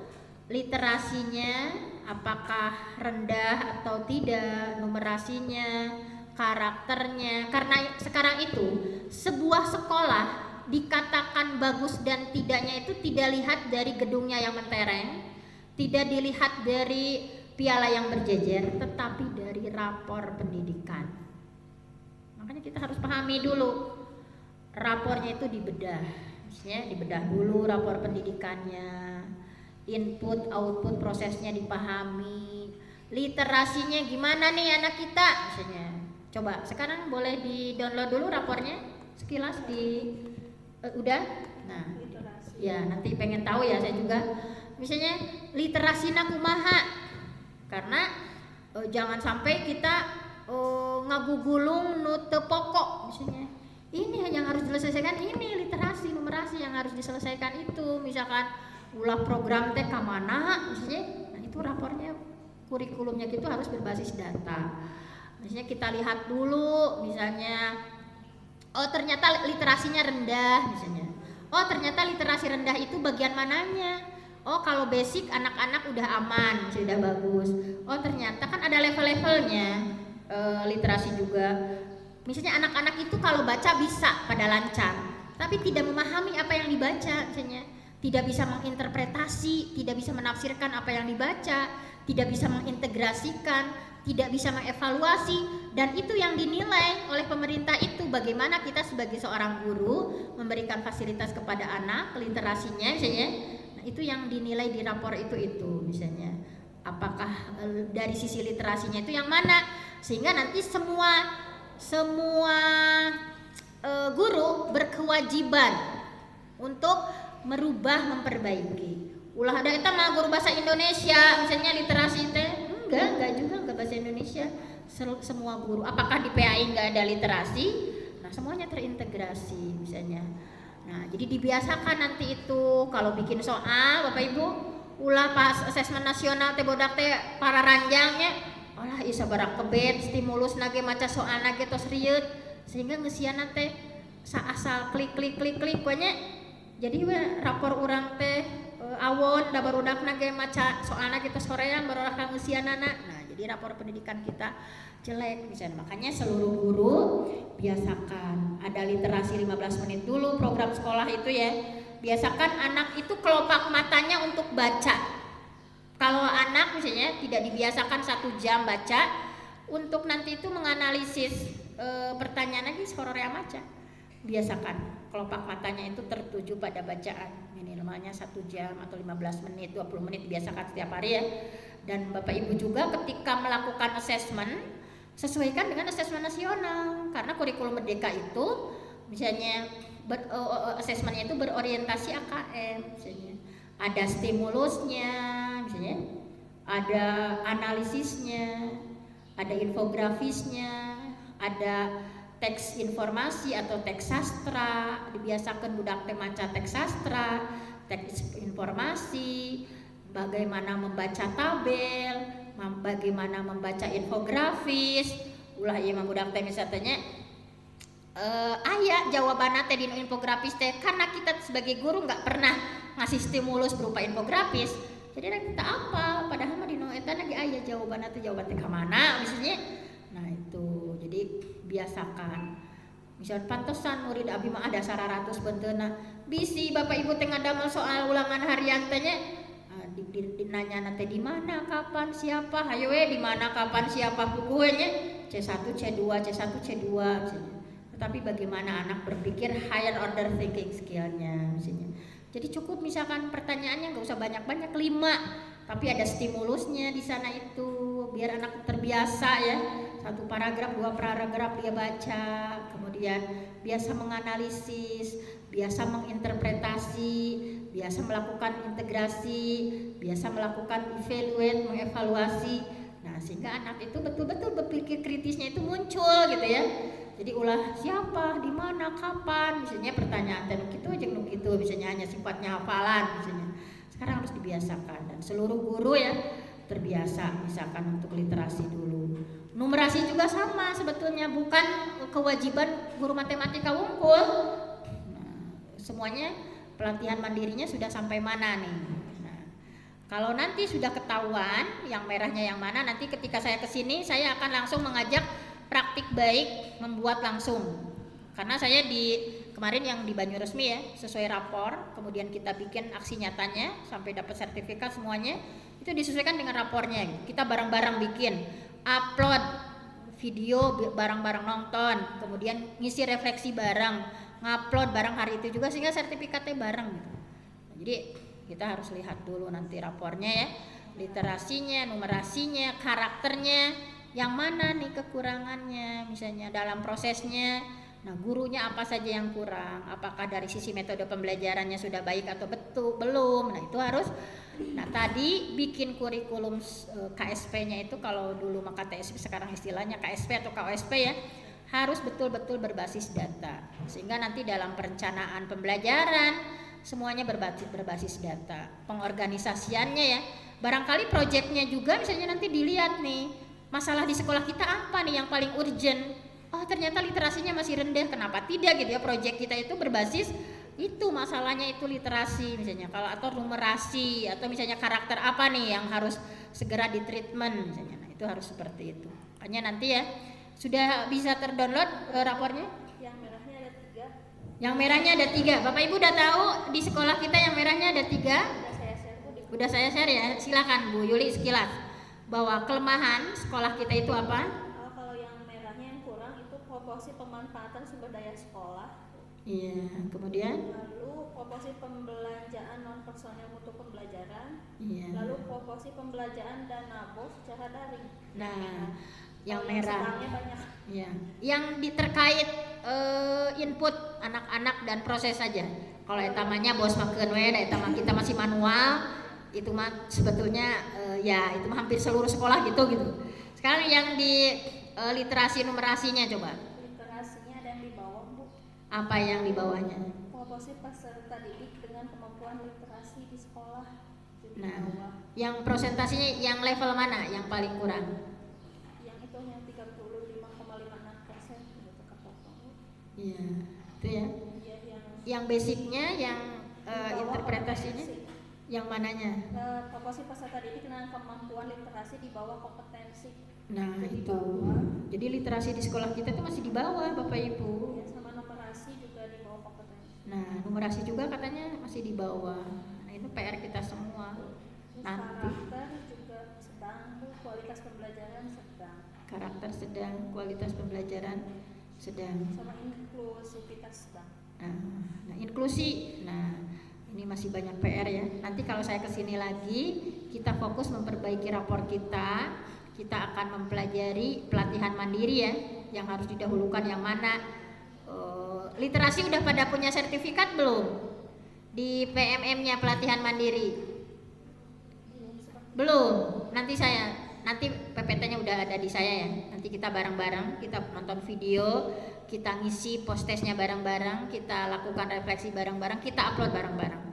literasinya apakah rendah atau tidak, numerasinya, karakternya. Karena sekarang itu sebuah sekolah dikatakan bagus dan tidaknya itu tidak lihat dari gedungnya yang mentereng, tidak dilihat dari piala yang berjejer, tetapi dari rapor pendidikan. Makanya kita harus pahami dulu rapornya itu dibedah, misalnya dibedah dulu rapor pendidikannya, input output prosesnya dipahami, literasinya gimana nih anak kita misalnya. Coba sekarang boleh di download dulu rapornya sekilas udah. Nah ya nanti pengen tahu ya saya juga misalnya literasinya kumaha, karena jangan sampai kita ngagugulung nu teu pokok misalnya. Ini yang harus diselesaikan, ini literasi numerasi yang harus diselesaikan itu. Misalkan ulah program teh kamana misalnya, nah itu rapornya kurikulumnya gitu harus berbasis data. Misalnya kita lihat dulu misalnya, oh ternyata literasinya rendah misalnya, oh ternyata literasi rendah itu bagian mananya, oh kalau basic anak-anak udah aman sudah bagus, oh ternyata kan ada level-levelnya. literasi juga. Misalnya anak-anak itu kalau baca bisa pada lancar, tapi tidak memahami apa yang dibaca, misalnya tidak bisa menginterpretasi, tidak bisa menafsirkan apa yang dibaca, tidak bisa mengintegrasikan, tidak bisa mengevaluasi, dan itu yang dinilai oleh pemerintah itu bagaimana kita sebagai seorang guru memberikan fasilitas kepada anak literasinya, misalnya. Nah, itu yang dinilai di rapor itu misalnya. Apakah dari sisi literasinya itu yang mana, sehingga nanti semua guru berkewajiban untuk merubah, memperbaiki. Ulah ada kita mah guru bahasa Indonesia, misalnya literasi teh enggak juga enggak bahasa Indonesia. Semua guru, apakah di PAI enggak ada literasi? Nah, semuanya terintegrasi misalnya. Nah, jadi dibiasakan nanti itu kalau bikin soal Bapak Ibu, ulah pas asesmen nasional teh bodak teh para ranjangnya olah isa barak kebet stimulus nage maca soal nage tos rieut, sehingga ngeusiana teh saasal klik banyak. Jadi we rapor urang teh awon da barudak nage maca soal nage tos horeang barudak ngeusianana. Nah, jadi rapor pendidikan kita jelek misalnya. Makanya seluruh guru biasakan ada literasi 15 menit dulu program sekolah itu ya. Biasakan anak itu kelopak matanya untuk baca. Kalau anak misalnya tidak dibiasakan 1 jam baca, untuk nanti itu menganalisis pertanyaan lagi sororea maca. Biasakan kelopak matanya itu tertuju pada bacaan, minimalnya 1 jam atau 15 menit, 20 menit biasakan setiap hari ya. Dan Bapak Ibu juga ketika melakukan assessment, sesuaikan dengan assessment nasional, karena kurikulum merdeka itu misalnya assessmentnya itu berorientasi AKM misalnya. Ada stimulusnya misalnya, ada analisisnya, ada infografisnya, ada teks informasi atau teks sastra. Dibiasakan budak teh maca teks sastra, teks informasi, bagaimana membaca tabel, bagaimana membaca infografis. Ulah ieu mah budak teh misalnya aya jawabanna teh di infografis teh, karena kita sebagai guru nggak pernah ngasih stimulus berupa infografis, jadi kita apa padahal mah dino eta lagi aya jawabanna teh jawaban teh ka mana misalnya. Nah, itu jadi biasakan. Misal pantesan murid abi mah ada 100 benteuna bisi Bapak Ibu teh ngadamel soal ulangan harian teh nya dinanya nanti di mana kapan siapa hayo we di mana kapan siapa buku nya C1 C2 C1 C2 misalnya. Tetapi bagaimana anak berpikir higher order thinking skillnya misalnya. Jadi cukup misalkan pertanyaannya nggak usah banyak-banyak 5, tapi ada stimulusnya di sana itu biar anak terbiasa ya. 1 paragraf 2 paragraf dia baca, kemudian biasa menganalisis, biasa menginterpretasi, biasa melakukan integrasi, biasa melakukan evaluate, mengevaluasi. Nah, sehingga anak itu betul-betul berpikir kritisnya itu muncul gitu ya. Jadi ulah siapa, di mana, kapan, misalnya pertanyaan dan gitu aja gitu, misalnya hanya sifatnya hafalan misalnya. Sekarang harus dibiasakan dan seluruh guru ya terbiasa misalkan untuk literasi dulu. Numerasi juga sama sebetulnya, bukan kewajiban guru matematika wungkul. Nah, semuanya pelatihan mandirinya sudah sampai mana nih. Nah, kalau nanti sudah ketahuan yang merahnya yang mana, nanti ketika saya kesini saya akan langsung mengajak praktik baik membuat langsung, karena saya kemarin yang di Banyu Resmi ya sesuai rapor, kemudian kita bikin aksi nyatanya sampai dapat sertifikat semuanya itu disesuaikan dengan rapornya. Kita bareng-bareng bikin, upload video bareng-bareng nonton, kemudian ngisi refleksi bareng, ngupload bareng hari itu juga sehingga sertifikatnya bareng gitu. Jadi kita harus lihat dulu nanti rapornya ya, literasinya, numerasinya, karakternya, yang mana nih kekurangannya misalnya dalam prosesnya. Nah, gurunya apa saja yang kurang, apakah dari sisi metode pembelajarannya sudah baik atau betul belum. Nah, itu harus. Nah, tadi bikin kurikulum KSP-nya itu, kalau dulu maka TSP sekarang istilahnya KSP atau KOSP ya, harus betul-betul berbasis data, sehingga nanti dalam perencanaan pembelajaran semuanya berbasis data. Pengorganisasiannya ya, barangkali proyeknya juga misalnya nanti dilihat nih, masalah di sekolah kita apa nih yang paling urgent. Oh, ternyata literasinya masih rendah, kenapa tidak gitu ya, proyek kita itu berbasis itu, masalahnya itu literasi misalnya, kalau atau numerasi, atau misalnya karakter apa nih yang harus segera ditreatment misalnya. Nah, itu harus seperti itu. Makanya nanti ya sudah bisa terdownload rapornya. Yang merahnya ada 3. Yang merahnya ada 3. Bapak Ibu udah tahu di sekolah kita yang merahnya ada 3. Udah saya share Bu di grup. Udah saya share ya. Silakan Bu Yuli sekilas bahwa kelemahan sekolah kita itu apa? Kalau yang merahnya yang kurang itu proporsi pemanfaatan sumber daya sekolah. Iya. Kemudian? Lalu proporsi pembelanjaan non personel untuk pembelajaran. Iya. Lalu proporsi pembelajaran dana BOS secara daring. Nah, yang Kalau merah. sedangnya banyak. Iya. Yang terkait input anak-anak dan proses saja. Kalau etamanya bos makeun we, da eta mah kita masih manual, itu mah sebetulnya ya itu mah hampir seluruh sekolah gitu. Sekarang yang di literasi numerasinya coba. Literasinya ada yang di bawah Bu. Apa yang di bawahnya? Proporsi peserta didik dengan kemampuan literasi di sekolah itu di Nah, bawah. yang prosentasinya yang level mana yang paling kurang? Yang itu yang 35,56% gitu kepotong. Iya, itu ya. Iya, Yang basicnya, yang di bawah interpretasinya, kompetensi. yang mananya? Proporsi peserta didik dengan kemampuan literasi di bawah kompetensi. Nah Di itu, bawah. jadi literasi di sekolah kita itu masih di bawah Bapak Ibu. Ya, sama numerasi juga di bawah kompetensi. Nah numerasi juga katanya masih di bawah. Nah itu PR kita semua. Terus Nanti karakter juga sedang Bu, kualitas pembelajaran sedang. karakter sedang, kualitas pembelajaran sedang. Sama inklusivitas sedang. Nah inklusi, nah ini masih banyak PR ya. Nanti kalau saya kesini lagi, kita fokus memperbaiki rapor kita. Kita akan mempelajari pelatihan mandiri ya, yang harus didahulukan yang mana. Literasi udah pada punya sertifikat belum? Di PMM-nya pelatihan mandiri? Belum. Nanti PPT-nya udah ada di saya ya. Nanti kita bareng-bareng, kita nonton video, kita ngisi post-testnya bareng-bareng, kita lakukan refleksi bareng-bareng, kita upload bareng-bareng.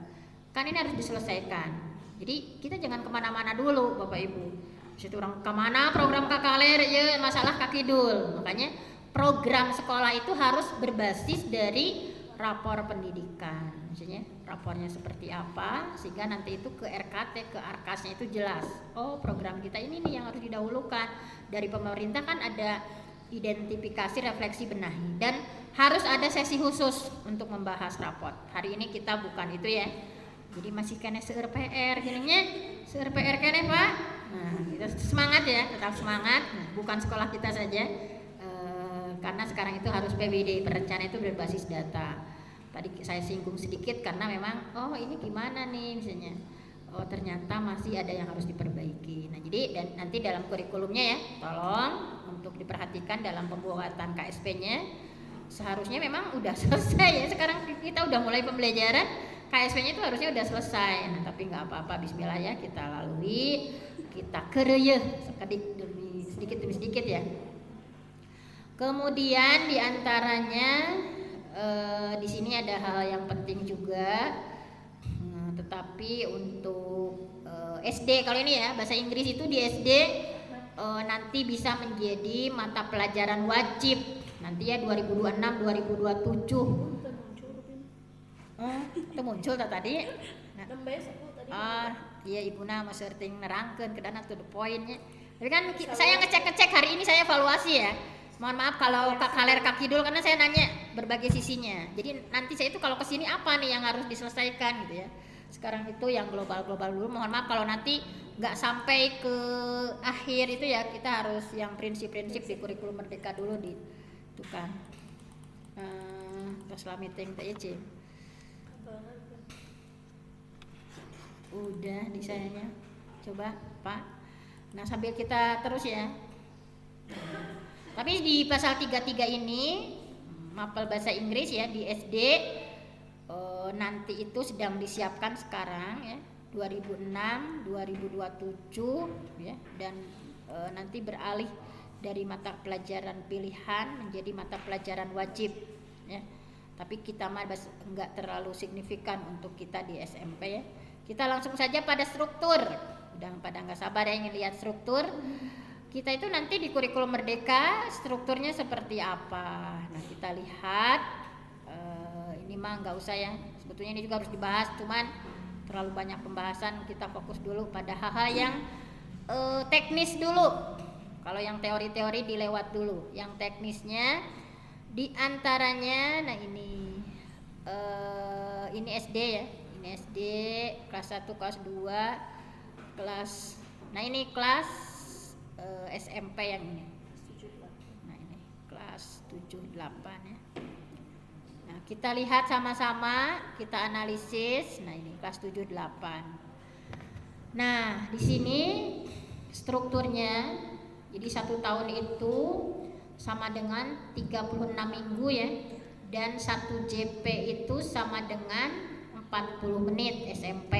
Kan ini harus diselesaikan. Jadi kita jangan kemana-mana dulu Bapak Ibu. Situ orang kemana program kakaler ya masalah kakidul. Makanya program sekolah itu harus berbasis dari rapor pendidikan. Maksudnya rapornya seperti apa sehingga nanti itu ke RKT, ke Arkasnya itu jelas. Oh program kita ini nih yang harus didahulukan. Dari pemerintah kan ada identifikasi, refleksi, benahi, dan harus ada sesi khusus untuk membahas rapor. Hari ini kita bukan itu ya. Jadi masih kena seueur PR jadinya seueur PR kene Pak. Nah, kita semangat ya, tetap semangat. Nah, bukan sekolah kita saja, karena sekarang itu harus PBD, perencanaan itu berbasis data. Tadi saya singgung sedikit karena memang, oh ini gimana nih misalnya, oh ternyata masih ada yang harus diperbaiki. Nah, jadi dan nanti dalam kurikulumnya ya, tolong untuk diperhatikan dalam pembuatan KSP-nya. Seharusnya memang udah selesai ya. Sekarang kita udah mulai pembelajaran. KSP-nya itu harusnya udah selesai. Nah, tapi nggak apa-apa, bismillah ya, kita lalui, kita kereyeh sedikit demi sedikit ya. Kemudian diantaranya di sini ada hal yang penting juga, tetapi untuk SD kalau ini ya bahasa Inggris itu di SD nanti bisa menjadi mata pelajaran wajib nanti ya 2026-2027. Itu muncul tadi. Nah, iya Ibuna mah sering nerangkeun kedana to the point-nya. Tapi kan saya ngecek hari ini saya evaluasi ya. Mohon maaf kalau kakaler kakidul karena saya nanya berbagai sisinya. Jadi nanti saya itu kalau kesini apa nih yang harus diselesaikan gitu ya. Sekarang itu yang global-global dulu. Mohon maaf kalau nanti nggak sampai ke akhir itu ya, kita harus yang prinsip-prinsip di kurikulum merdeka dulu di itu kan. Terus lah meeting TEC. Udah di sayanya. Coba Pak. Nah sambil kita terus ya. Tapi di pasal 33 ini mapel bahasa Inggris ya di SD nanti itu sedang disiapkan sekarang ya 2006 2027 ya, dan nanti beralih dari mata pelajaran pilihan menjadi mata pelajaran wajib ya. Tapi kita mah enggak terlalu signifikan untuk kita di SMP ya. Kita langsung saja pada struktur. Udah pada nggak sabar ya ingin lihat struktur. Kita itu nanti di kurikulum merdeka strukturnya seperti apa. Nah kita lihat ini mah nggak usah ya. Sebetulnya ini juga harus dibahas, cuman terlalu banyak pembahasan. Kita fokus dulu pada hal-hal yang teknis dulu. Kalau yang teori-teori dilewat dulu, yang teknisnya diantaranya, nah ini SD ya, ini SD kelas 1, kelas 2, kelas, nah ini kelas SMP yang ini. Nah ini kelas 7, 8 ya. Nah kita lihat sama-sama, kita analisis. Nah ini kelas 7, 8. Nah di sini strukturnya, jadi 1 tahun itu sama dengan 36 minggu ya, dan 1 JP itu sama dengan 40 menit SMP.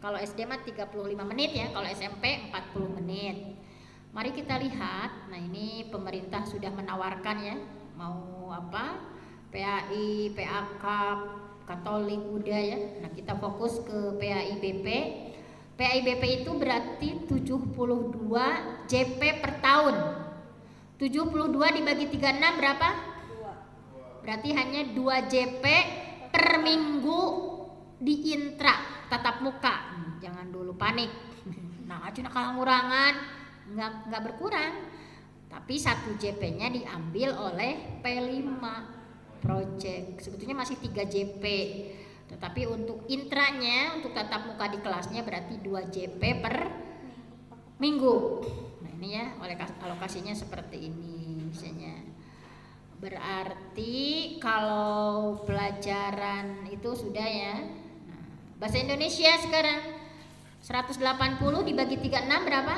Kalau SD mah 35 menit ya, kalau SMP 40 menit. Mari kita lihat. Nah ini pemerintah sudah menawarkan ya, mau apa, PAI, PAK, Katolik, Buddha ya. Nah kita fokus ke PAIBP. PAIBP itu berarti 72 JP per tahun. 72 dibagi 36 berapa? 2. Berarti hanya 2 JP per minggu di intra tatap muka. Jangan dulu panik. Nah, cuma kalangurangan nggak berkurang. Tapi 1 JP-nya diambil oleh P5 project. Sebetulnya masih 3 JP. Tetapi untuk intranya, untuk tatap muka di kelasnya berarti 2 JP per minggu. Nah ini ya, oleh alokasinya seperti ini misalnya. Berarti kalau pelajaran itu sudah ya. Nah, bahasa Indonesia sekarang 180 dibagi 36 berapa?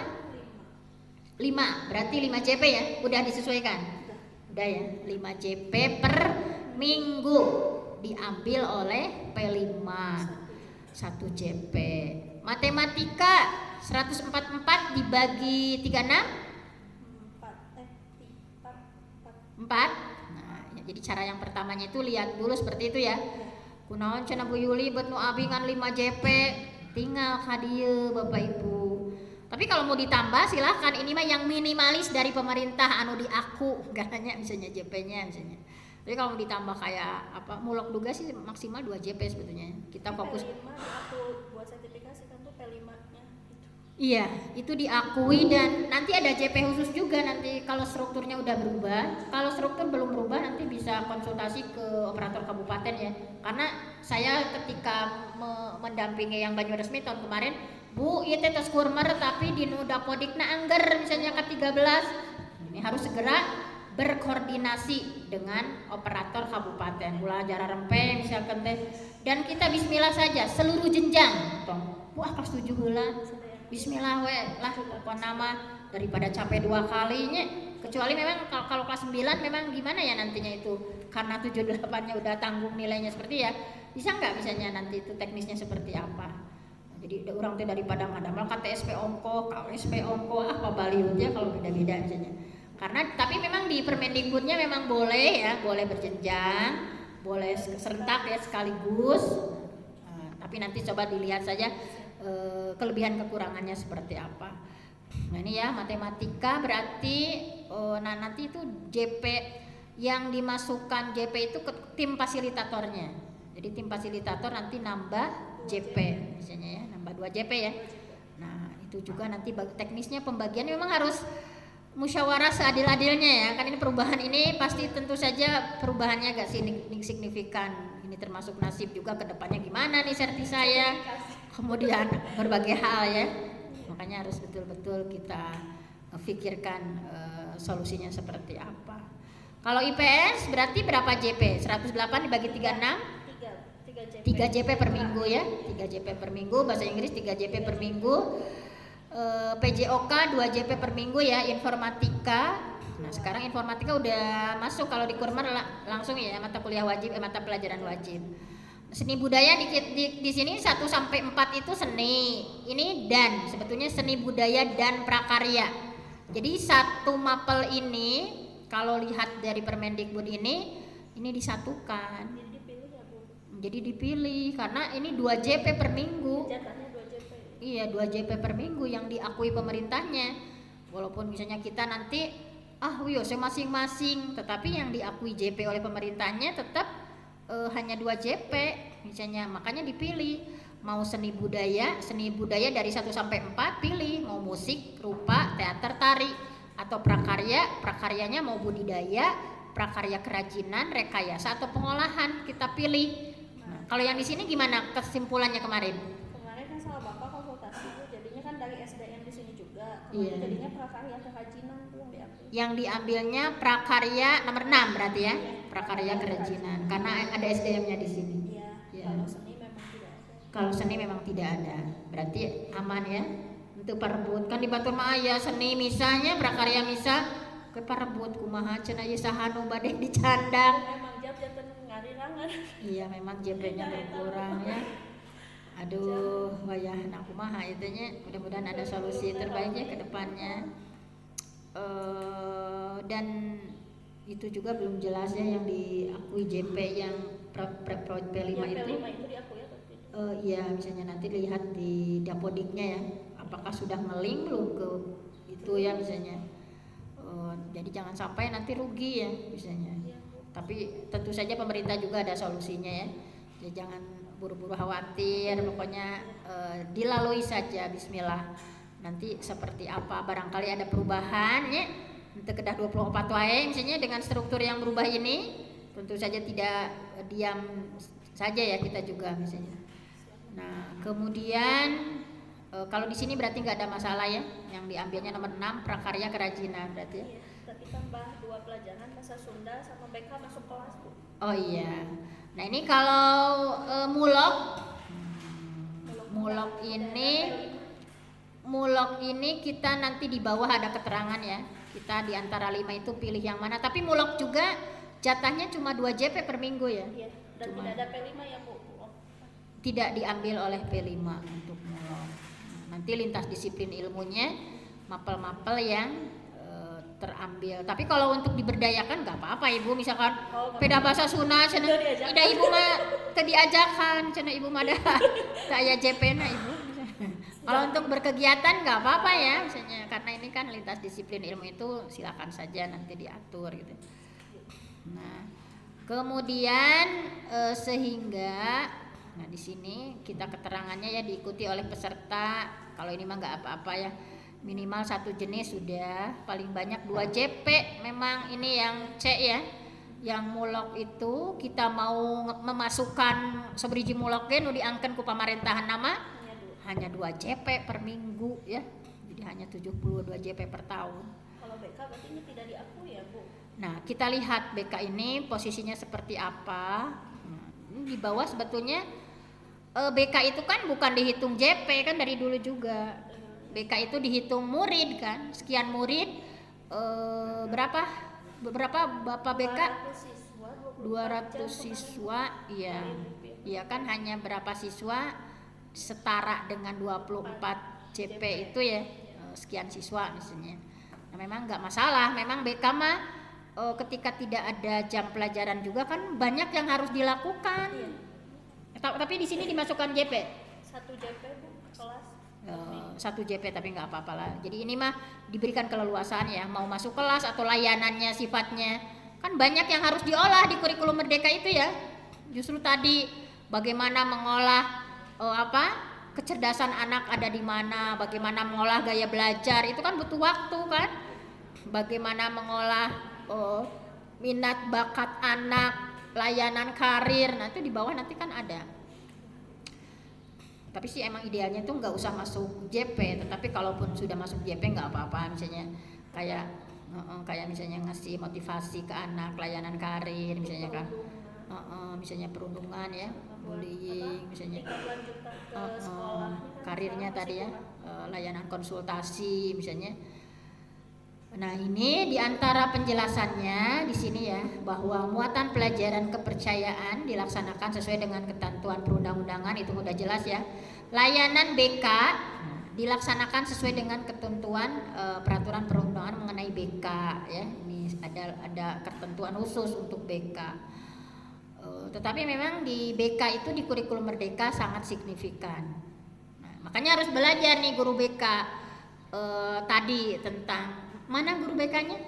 5. Berarti 5 JP ya, udah disesuaikan. Udah ya, 5 JP per minggu diambil oleh P5. 1 JP. Matematika 144 dibagi 36 4. Nah, ya, jadi cara yang pertamanya itu lihat dulu seperti itu ya. Kunaon cenah Bu Yuli bet nu abi ngan 5 JP, tinggal ka dieu Bapak Ibu. Tapi kalau mau ditambah silahkan, ini mah yang minimalis dari pemerintah anu diaku, katanya misalnya JP-nya misalnya. Tapi kalau mau ditambah kayak apa mulok duga sih maksimal 2 JP sebetulnya. Kita fokus P5 aku buat sertifikasi kan tuh P5-nya gitu. Iya, itu diakui dan nanti ada JP khusus juga nanti kalau strukturnya udah berubah. Kalau struktur belum berubah nanti bisa konsultasi ke operator kabupaten ya. Karena saya ketika mendampingi yang Banyu Resmi tahun kemarin, Bu, ieu teh tos kurmer tapi di nu dapodikna angger misalnya ke 13. Ini harus segera berkoordinasi dengan operator kabupaten. Ulah jara rempeng misalkan teh. Dan kita bismillah saja seluruh jenjang. Tong. Wah, kelas 7 heula. Bismillah we lah apa nama daripada capek 2 kalinya. Kecuali memang kalau kelas 9 memang gimana ya nantinya itu. Karena 78-nya udah tanggung nilainya seperti ya. Bisa enggak misalnya nanti itu teknisnya seperti apa? Jadi orang teh daripada ngadamel KTSP ongko, KWSP ongko, apa baliutnya kalau beda-beda misalnya. Karena tapi memang di Permendikbudnya memang boleh ya, boleh berjenjang, boleh serentak ya sekaligus. Tapi nanti coba dilihat saja kelebihan kekurangannya seperti apa. Nah ini ya matematika berarti nah nanti itu JP yang dimasukkan JP itu ke tim fasilitatornya. Jadi tim fasilitator nanti nambah JP misalnya ya, nambah 2 JP ya. Nah itu juga nanti teknisnya pembagian memang harus musyawarah seadil-adilnya ya. Kan ini perubahan ini pasti tentu saja perubahannya agak signifikan. Ini termasuk nasib juga ke depannya gimana nih serti saya. Kemudian berbagai hal ya. Makanya harus betul-betul kita pikirkan solusinya seperti apa. Kalau IPS berarti berapa JP? 108 dibagi 36? 3 JP per minggu ya. 3 JP per minggu, bahasa Inggris 3 JP per minggu. PJOK 2 JP per minggu ya, informatika. Nah, sekarang informatika udah masuk kalau di Kurmer langsung ya mata kuliah wajib, mata pelajaran wajib. Seni budaya di sini 1 sampai 4 itu seni. Ini dan sebetulnya seni budaya dan prakarya. Jadi satu mapel ini kalau lihat dari Permendikbud ini disatukan. Jadi dipilih karena ini 2 JP per minggu. Iya 2 JP per minggu yang diakui pemerintahnya. Walaupun misalnya kita nanti saya masing-masing, tetapi yang diakui JP oleh pemerintahnya tetap hanya 2 JP misalnya. Makanya dipilih mau seni budaya dari 1 sampai 4 pilih, mau musik, rupa, teater, tari atau prakarya, prakaryanya mau budidaya, prakarya kerajinan, rekayasa atau pengolahan kita pilih. Nah, kalau yang di sini gimana kesimpulannya kemarin? Kemarin kan sama Bapak konsultasi tuh, jadinya kan dari SDM di sini juga. Iya. Jadinya prakarya kerajinan tuh yang diambil. Yang diambilnya prakarya nomor 6 berarti ya, prakarya kerajinan, karena ada SDM-nya di sini. Iya. Iya. Kalau seni memang tidak ada. Kalau seni memang tidak ada, berarti aman ya. Untuk parebut kan di Batur mah aya seni misalnya prakarya misa ke parebut kumaha cenah ieu sahanu bade dicandang. Memang jab janten ngarirangan. Iya memang JP-nya berkurang ya. Aduh, wayah nah kumaha itu nya. Mudah-mudahan ada solusi terbaiknya ke depannya. Dan itu juga belum jelas ya yang diakui JP yang P5 Yang itu. P5 itu diakui ya berarti. Iya, misalnya nanti lihat di dapodiknya ya, apakah sudah ngeling belum ke itu ya misalnya. Jadi jangan sampai nanti rugi ya misalnya. Tapi tentu saja pemerintah juga ada solusinya ya. Jadi jangan buru-buru khawatir, pokoknya dilalui saja Bismillah. Nanti seperti apa barangkali ada perubahan ya. Untuk kedah 24 wae misalnya dengan struktur yang berubah ini, tentu saja tidak diam saja ya kita juga misalnya. Nah, kemudian kalau di sini berarti nggak ada masalah ya, yang diambilnya nomor 6 prakarya kerajinan berarti ya. Iya, tapi tambah 2 pelajaran bahasa Sunda sama BK masuk kelas, Bu. Oh iya. Nah, ini kalau mulok ini kita nanti di bawah ada keterangan ya. Kita di antara 5 itu pilih yang mana, tapi mulok juga jatahnya cuma 2 JP per minggu ya. Iya, dan Cuma. tidak ada P5 ya, Bu. Tidak diambil oleh P5 untuk mulok. Nanti lintas disiplin ilmunya mapel-mapel yang terambil. Tapi kalau untuk diberdayakan nggak apa-apa Ibu, misalkan beda bahasa Sunda cenah ida Ibu mah teu diajakan cenah Ibu mah dah saya JP na Ibu. Kalau untuk berkegiatan nggak apa-apa ya misalnya, karena ini kan lintas disiplin ilmu itu silakan saja nanti diatur gitu. Nah, kemudian sehingga nah di sini kita keterangannya ya diikuti oleh peserta. Kalau ini mah nggak apa-apa ya, minimal 1 jenis sudah, paling banyak 2 JP. Memang ini yang C ya, yang mulok itu kita mau memasukkan seberiji mulok ge nu diangkeun ku pamerintahan nama hanya 2 JP per minggu ya, jadi hanya 72 JP per tahun. Kalau BK berarti ini tidak diakui ya, Bu. Nah, kita lihat BK ini posisinya seperti apa. Di bawah sebetulnya BK itu kan bukan dihitung JP kan dari dulu juga. BK itu dihitung murid kan, sekian murid berapa Bapak BK? 200 siswa, iya. Iya kan hanya berapa siswa setara dengan 24 JP itu ya, sekian siswa misalnya. Nah, memang nggak masalah, memang BK mah ketika tidak ada jam pelajaran juga kan banyak yang harus dilakukan. Iya. Tapi di sini dimasukkan JP. 1 JP, Bu, kelas. 1 JP tapi nggak apa-apa lah. Jadi ini mah diberikan keleluasaan ya, mau masuk kelas atau layanannya sifatnya. Kan banyak yang harus diolah di kurikulum Merdeka itu ya. Justru tadi bagaimana mengolah kecerdasan anak ada di mana, bagaimana mengolah gaya belajar itu kan butuh waktu kan. Bagaimana mengolah minat bakat anak, layanan karir, nah itu di bawah nanti kan ada. Tapi sih emang idealnya tuh nggak usah masuk JP, tetapi kalaupun sudah masuk JP nggak apa-apa, misalnya kayak misalnya ngasih motivasi ke anak, layanan karir misalnya kan, misalnya perundungan ya, bullying misalnya, karirnya tadi ya, layanan konsultasi misalnya. Nah, ini diantara penjelasannya di sini ya, bahwa muatan pelajaran kepercayaan dilaksanakan sesuai dengan ketentuan perundang-undangan, itu udah jelas ya. Layanan BK dilaksanakan sesuai dengan ketentuan peraturan perundangan mengenai BK ya. Ini ada ketentuan khusus untuk BK. Tetapi memang di BK itu di kurikulum Merdeka sangat signifikan. Nah, makanya harus belajar nih guru BK tadi tentang mana guru BK-nya?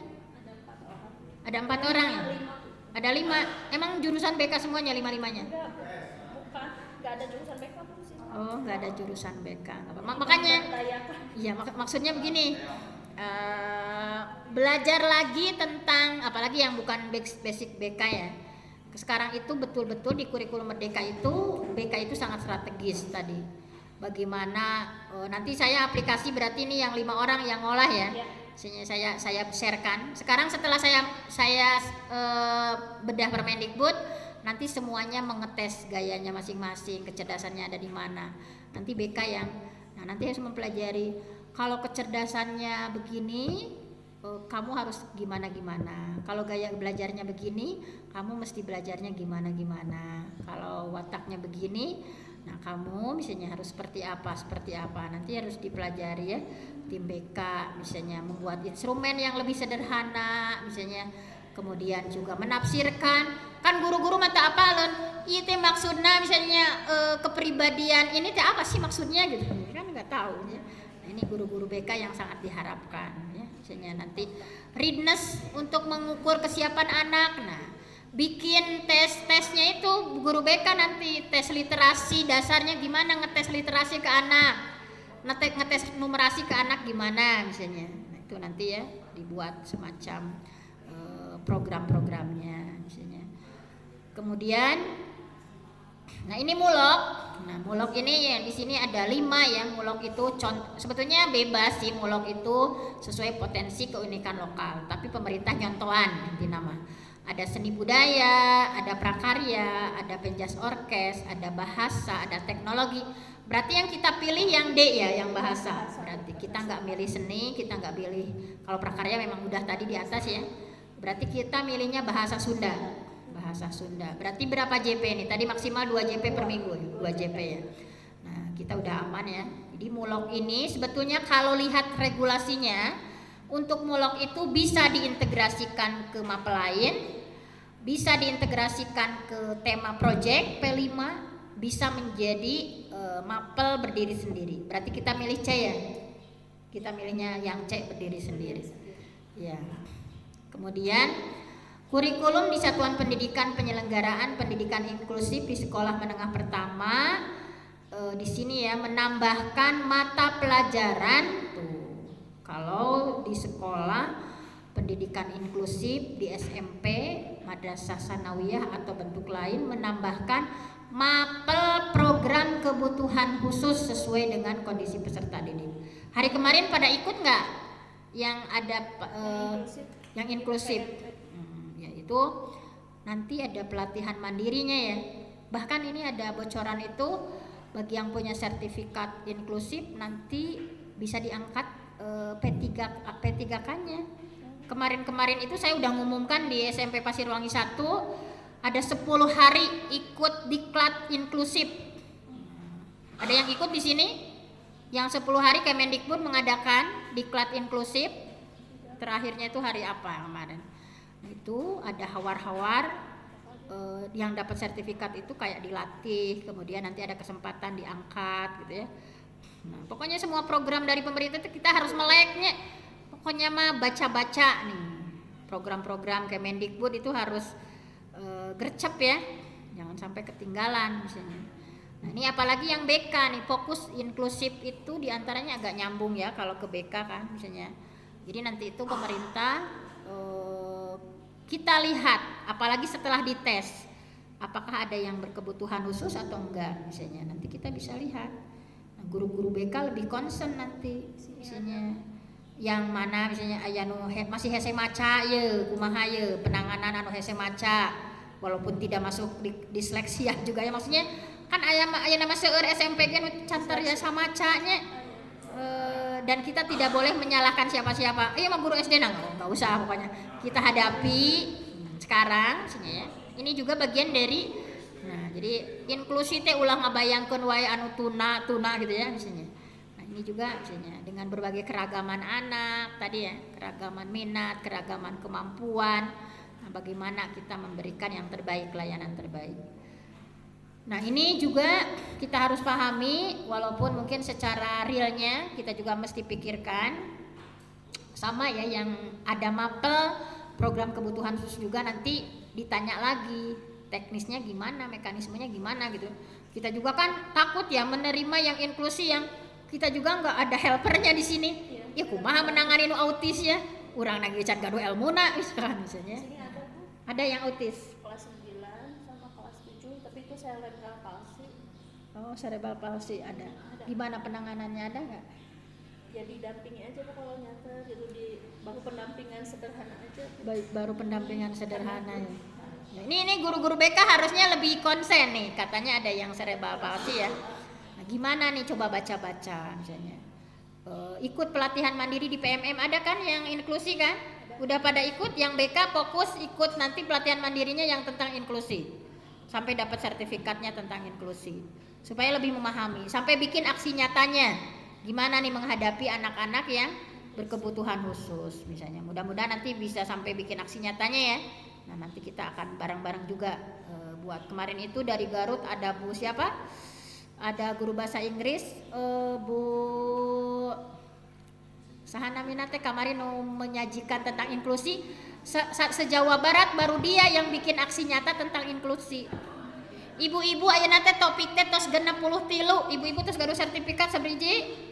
Ada 4 orang ya? Ada 5. Emang jurusan BK semuanya 5-5-nya? Bukan, nggak ada jurusan BK Bu sih. Oh, nggak ada jurusan BK. Makanya, iya maksudnya begini. belajar lagi tentang apalagi yang bukan basic BK ya. Sekarang itu betul-betul di kurikulum Merdeka itu BK itu sangat strategis tadi. Bagaimana nanti saya aplikasi berarti ini yang 5 orang yang ngolah ya. Saya sharekan. Sekarang setelah saya bedah Permendikbud, nanti semuanya mengetes gayanya masing-masing, kecerdasannya ada di mana. Nanti BK yang nanti harus mempelajari kalau kecerdasannya begini kamu harus gimana. Kalau gaya belajarnya begini, kamu mesti belajarnya gimana. Kalau wataknya begini, nah kamu misalnya harus seperti apa. Nanti harus dipelajari ya. Tim BK misalnya membuat instrumen yang lebih sederhana, misalnya kemudian juga menafsirkan. Kan guru-guru mata apalun, itu maksudnya misalnya kepribadian ini teh apa sih maksudnya gitu. Kan nggak tahu ya. Nah, ini guru-guru BK yang sangat diharapkan ya. Misalnya nanti readiness untuk mengukur kesiapan anak. Nah, bikin tesnya itu guru BK nanti tes literasi dasarnya gimana, ngetes literasi ke anak, ngetes numerasi ke anak gimana misalnya. Nah, itu nanti ya dibuat semacam program-programnya misalnya. Kemudian nah ini mulok. Nah, mulok ini ya di sini ada 5 ya. Mulok itu sebetulnya bebas sih, mulok itu sesuai potensi keunikan lokal, tapi pemerintah nyontohan inti nama. Ada seni budaya, ada prakarya, ada penjas orkes, ada bahasa, ada teknologi. Berarti yang kita pilih yang D ya, yang bahasa. Berarti kita nggak milih seni, kita nggak pilih. Kalau prakarya memang udah tadi di atas ya. Berarti kita milihnya bahasa Sunda. Bahasa Sunda. Berarti berapa JP nih? Tadi maksimal 2 JP per minggu, 2 JP ya. Nah, kita udah aman ya. Jadi mulok ini sebetulnya kalau lihat regulasinya, untuk mulok itu bisa diintegrasikan ke mapel lain, bisa diintegrasikan ke tema project P5, bisa menjadi mapel berdiri sendiri. Berarti kita milih C ya. Kita milihnya yang C berdiri sendiri. Ya. Kemudian kurikulum di Satuan Pendidikan Penyelenggaraan Pendidikan Inklusif di Sekolah Menengah Pertama di sini ya menambahkan mata pelajaran tuh. Kalau di sekolah pendidikan inklusif di SMP, madrasah sanawiyah atau bentuk lain menambahkan mapel program kebutuhan khusus sesuai dengan kondisi peserta didik. Hari kemarin pada ikut nggak yang ada yang inklusif? Itu nanti ada pelatihan mandirinya ya. Bahkan ini ada bocoran itu bagi yang punya sertifikat inklusif nanti bisa diangkat P3K-nya. Kemarin itu saya udah ngumumkan di SMP Pasirwangi 1 ada 10 hari ikut diklat inklusif. Ada yang ikut di sini? Yang 10 hari Kemendikbud mengadakan diklat inklusif. Terakhirnya itu hari apa kemarin? Itu ada hawar-hawar yang dapat sertifikat itu kayak dilatih, kemudian nanti ada kesempatan diangkat gitu ya. Nah, pokoknya semua program dari pemerintah itu kita harus meleknya. Pokoknya mah baca-baca nih. Program-program Kemendikbud itu harus gercep ya. Jangan sampai ketinggalan misalnya. Nah, ini apalagi yang BK nih, fokus inklusif itu diantaranya agak nyambung ya kalau ke BK kan misalnya. Jadi nanti itu pemerintah kita lihat, apalagi setelah dites, apakah ada yang berkebutuhan khusus atau enggak misalnya. Nanti kita bisa lihat. Nah, guru-guru BK lebih concern nanti misalnya yang mana misalnya anu masih hese maca ye, kumaha ye penanganan anu hese maca walaupun tidak masuk di disleksia juga ya, maksudnya kan aya nama seueur SMP kan canter ya samacanya. Dan kita tidak boleh menyalahkan siapa-siapa. Mah guru SD nggak usah pokoknya. Kita hadapi sekarang ya. Ini juga bagian dari jadi inklusi teh ulah ngabayangkeun wae anu tuna gitu ya misalnya. Nah, ini juga misalnya dengan berbagai keragaman anak tadi ya, keragaman minat, keragaman kemampuan. Nah, bagaimana kita memberikan yang terbaik, layanan terbaik. Nah, ini juga kita harus pahami, walaupun mungkin secara realnya kita juga mesti pikirkan sama ya, yang ada mapel program kebutuhan khusus juga nanti ditanya lagi teknisnya gimana, mekanismenya gimana gitu. Kita juga kan takut ya menerima yang inklusi yang kita juga nggak ada helpernya di sini. Ya kumaha menangani nu autis ya. Urang lagi can gaduh ilmuna misalnya. Sini ada Bu, Ada yang autis. kelas 9 sama kelas 7, tapi itu cerebral palsy. Oh, cerebral palsy ada. Ada. Gimana penanganannya, ada nggak? Ya didampingi aja Bu kalau nyata gitu, di baru pendampingan sederhana aja. Baik, baru pendampingan sederhana ya. Ya, ini guru-guru BK harusnya lebih konsen nih, katanya ada yang cerebral palsy ya. Nah, gimana nih, coba baca-baca misalnya. Ikut pelatihan mandiri di PMM ada kan yang inklusi kan? Udah pada ikut, yang BK fokus ikut nanti pelatihan mandirinya yang tentang inklusi. Sampai dapat sertifikatnya tentang inklusi. Supaya lebih memahami, sampai bikin aksi nyatanya. Gimana nih menghadapi anak-anak yang berkebutuhan khusus misalnya. Mudah-mudahan nanti bisa sampai bikin aksi nyatanya ya. Nah, nanti kita akan bareng-bareng juga buat. Kemarin itu dari Garut ada Bu siapa? Ada guru bahasa Inggris, Bu Sahana Minate kemarin menyajikan tentang inklusi. Se-Jawa Barat baru dia yang bikin aksi nyata tentang inklusi. Ibu-ibu ayeuna teh topik teh tos 63, ibu-ibu tos gaduh sertifikat sabriji.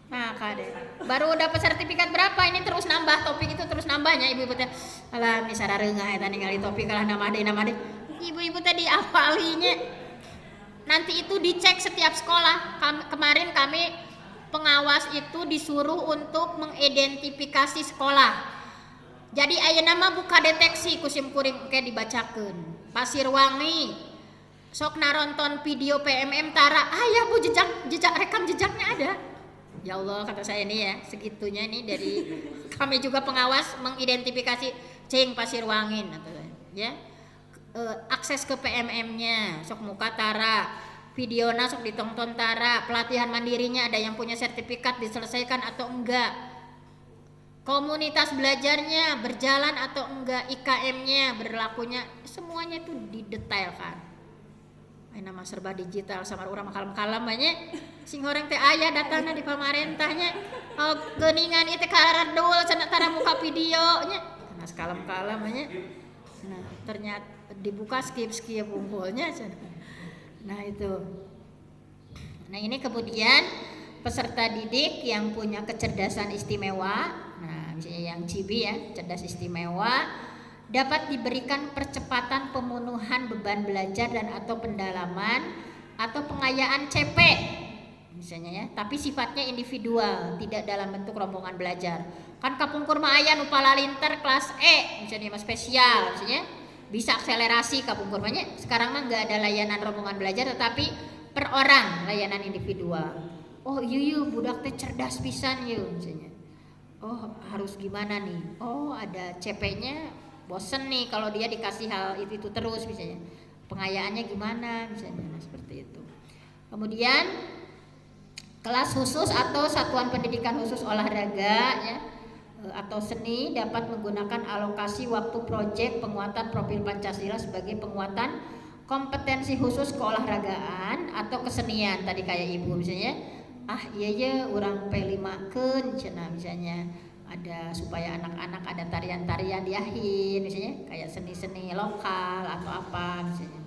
Nah, kade. Baru dapat sertifikat berapa? Ini terus nambah, topik itu terus nambahnya ibu-ibu teh. Alah, ini sarareungah eta ningali topik kalah nama deui. Ibu-ibu teh diapalinya. Nanti itu dicek setiap sekolah. Kemarin kami pengawas itu disuruh untuk mengidentifikasi sekolah. Jadi ayeuna mah buka deteksi kusim kuring kayak dibacakeun. Pasirwangi sok naronton video PMM Tara. Ya Bu, jejak rekam jejaknya ada. Ya Allah, kata saya ini ya, segitunya ini dari kami juga pengawas mengidentifikasi cing Pasirwangin ya. Akses ke PMM-nya sok muka Tara, videona sok ditonton Tara, pelatihan mandirinya ada yang punya sertifikat diselesaikan atau enggak, komunitas belajarnya berjalan atau enggak, IKM-nya berlakunya, semuanya itu didetailkan. Nama serba digital sama urang kalem-kalem banyak sing horeng teh aya datana di pamarentahnya. Geuningan ieu teh karadul cenah tara muka videonya. Nah, kalem-kalem banyak. Nah, ternyata dibuka skip bungkulnya cenah. Nah, itu. Nah, ini kemudian peserta didik yang punya kecerdasan istimewa. Nah, misalnya yang CIBI ya, cerdas istimewa, dapat diberikan percepatan pemenuhan beban belajar dan atau pendalaman atau pengayaan CP misalnya ya, tapi sifatnya individual, tidak dalam bentuk rombongan belajar. Kan kapungkur mah aya nu palalinter kelas E misalnya spesial misalnya, bisa akselerasi kapungkur mah nya. Sekarang mah enggak ada layanan rombongan belajar tetapi per orang, layanan individual. Oh iya budak teh cerdas pisan yeuh misalnya. Oh harus gimana nih? Oh ada CP-nya. Bosen nih kalau dia dikasih hal itu terus misalnya, pengayaannya gimana misalnya, nah, seperti itu. Kemudian kelas khusus atau satuan pendidikan khusus olahraga ya atau seni dapat menggunakan alokasi waktu proyek penguatan profil Pancasila sebagai penguatan kompetensi khusus keolahragaan atau kesenian tadi kayak ibu misalnya, iya urang P5keun cenah misalnya. Ada supaya anak-anak ada tarian-tarian diahin misalnya kayak seni-seni lokal atau apa misalnya.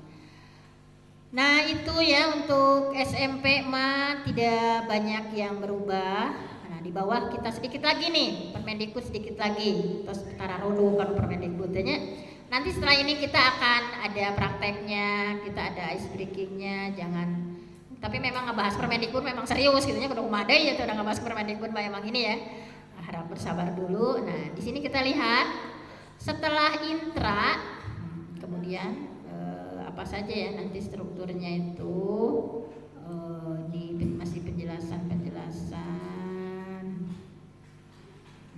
Nah itu ya untuk SMP mah tidak banyak yang berubah. Nah di bawah kita sedikit lagi nih Permendikbud sedikit lagi terus tararodo kan Permendikbudnya. Nanti setelah ini kita akan ada prakteknya, kita ada ice breakingnya, jangan. Tapi memang ngebahas Permendikbud memang serius gitunya kudu kumaha deui ya tuh udah ngebahas Permendikbud memang ini ya. Harap bersabar dulu. Nah, di sini kita lihat setelah intra, kemudian apa saja ya nanti strukturnya itu masih penjelasan.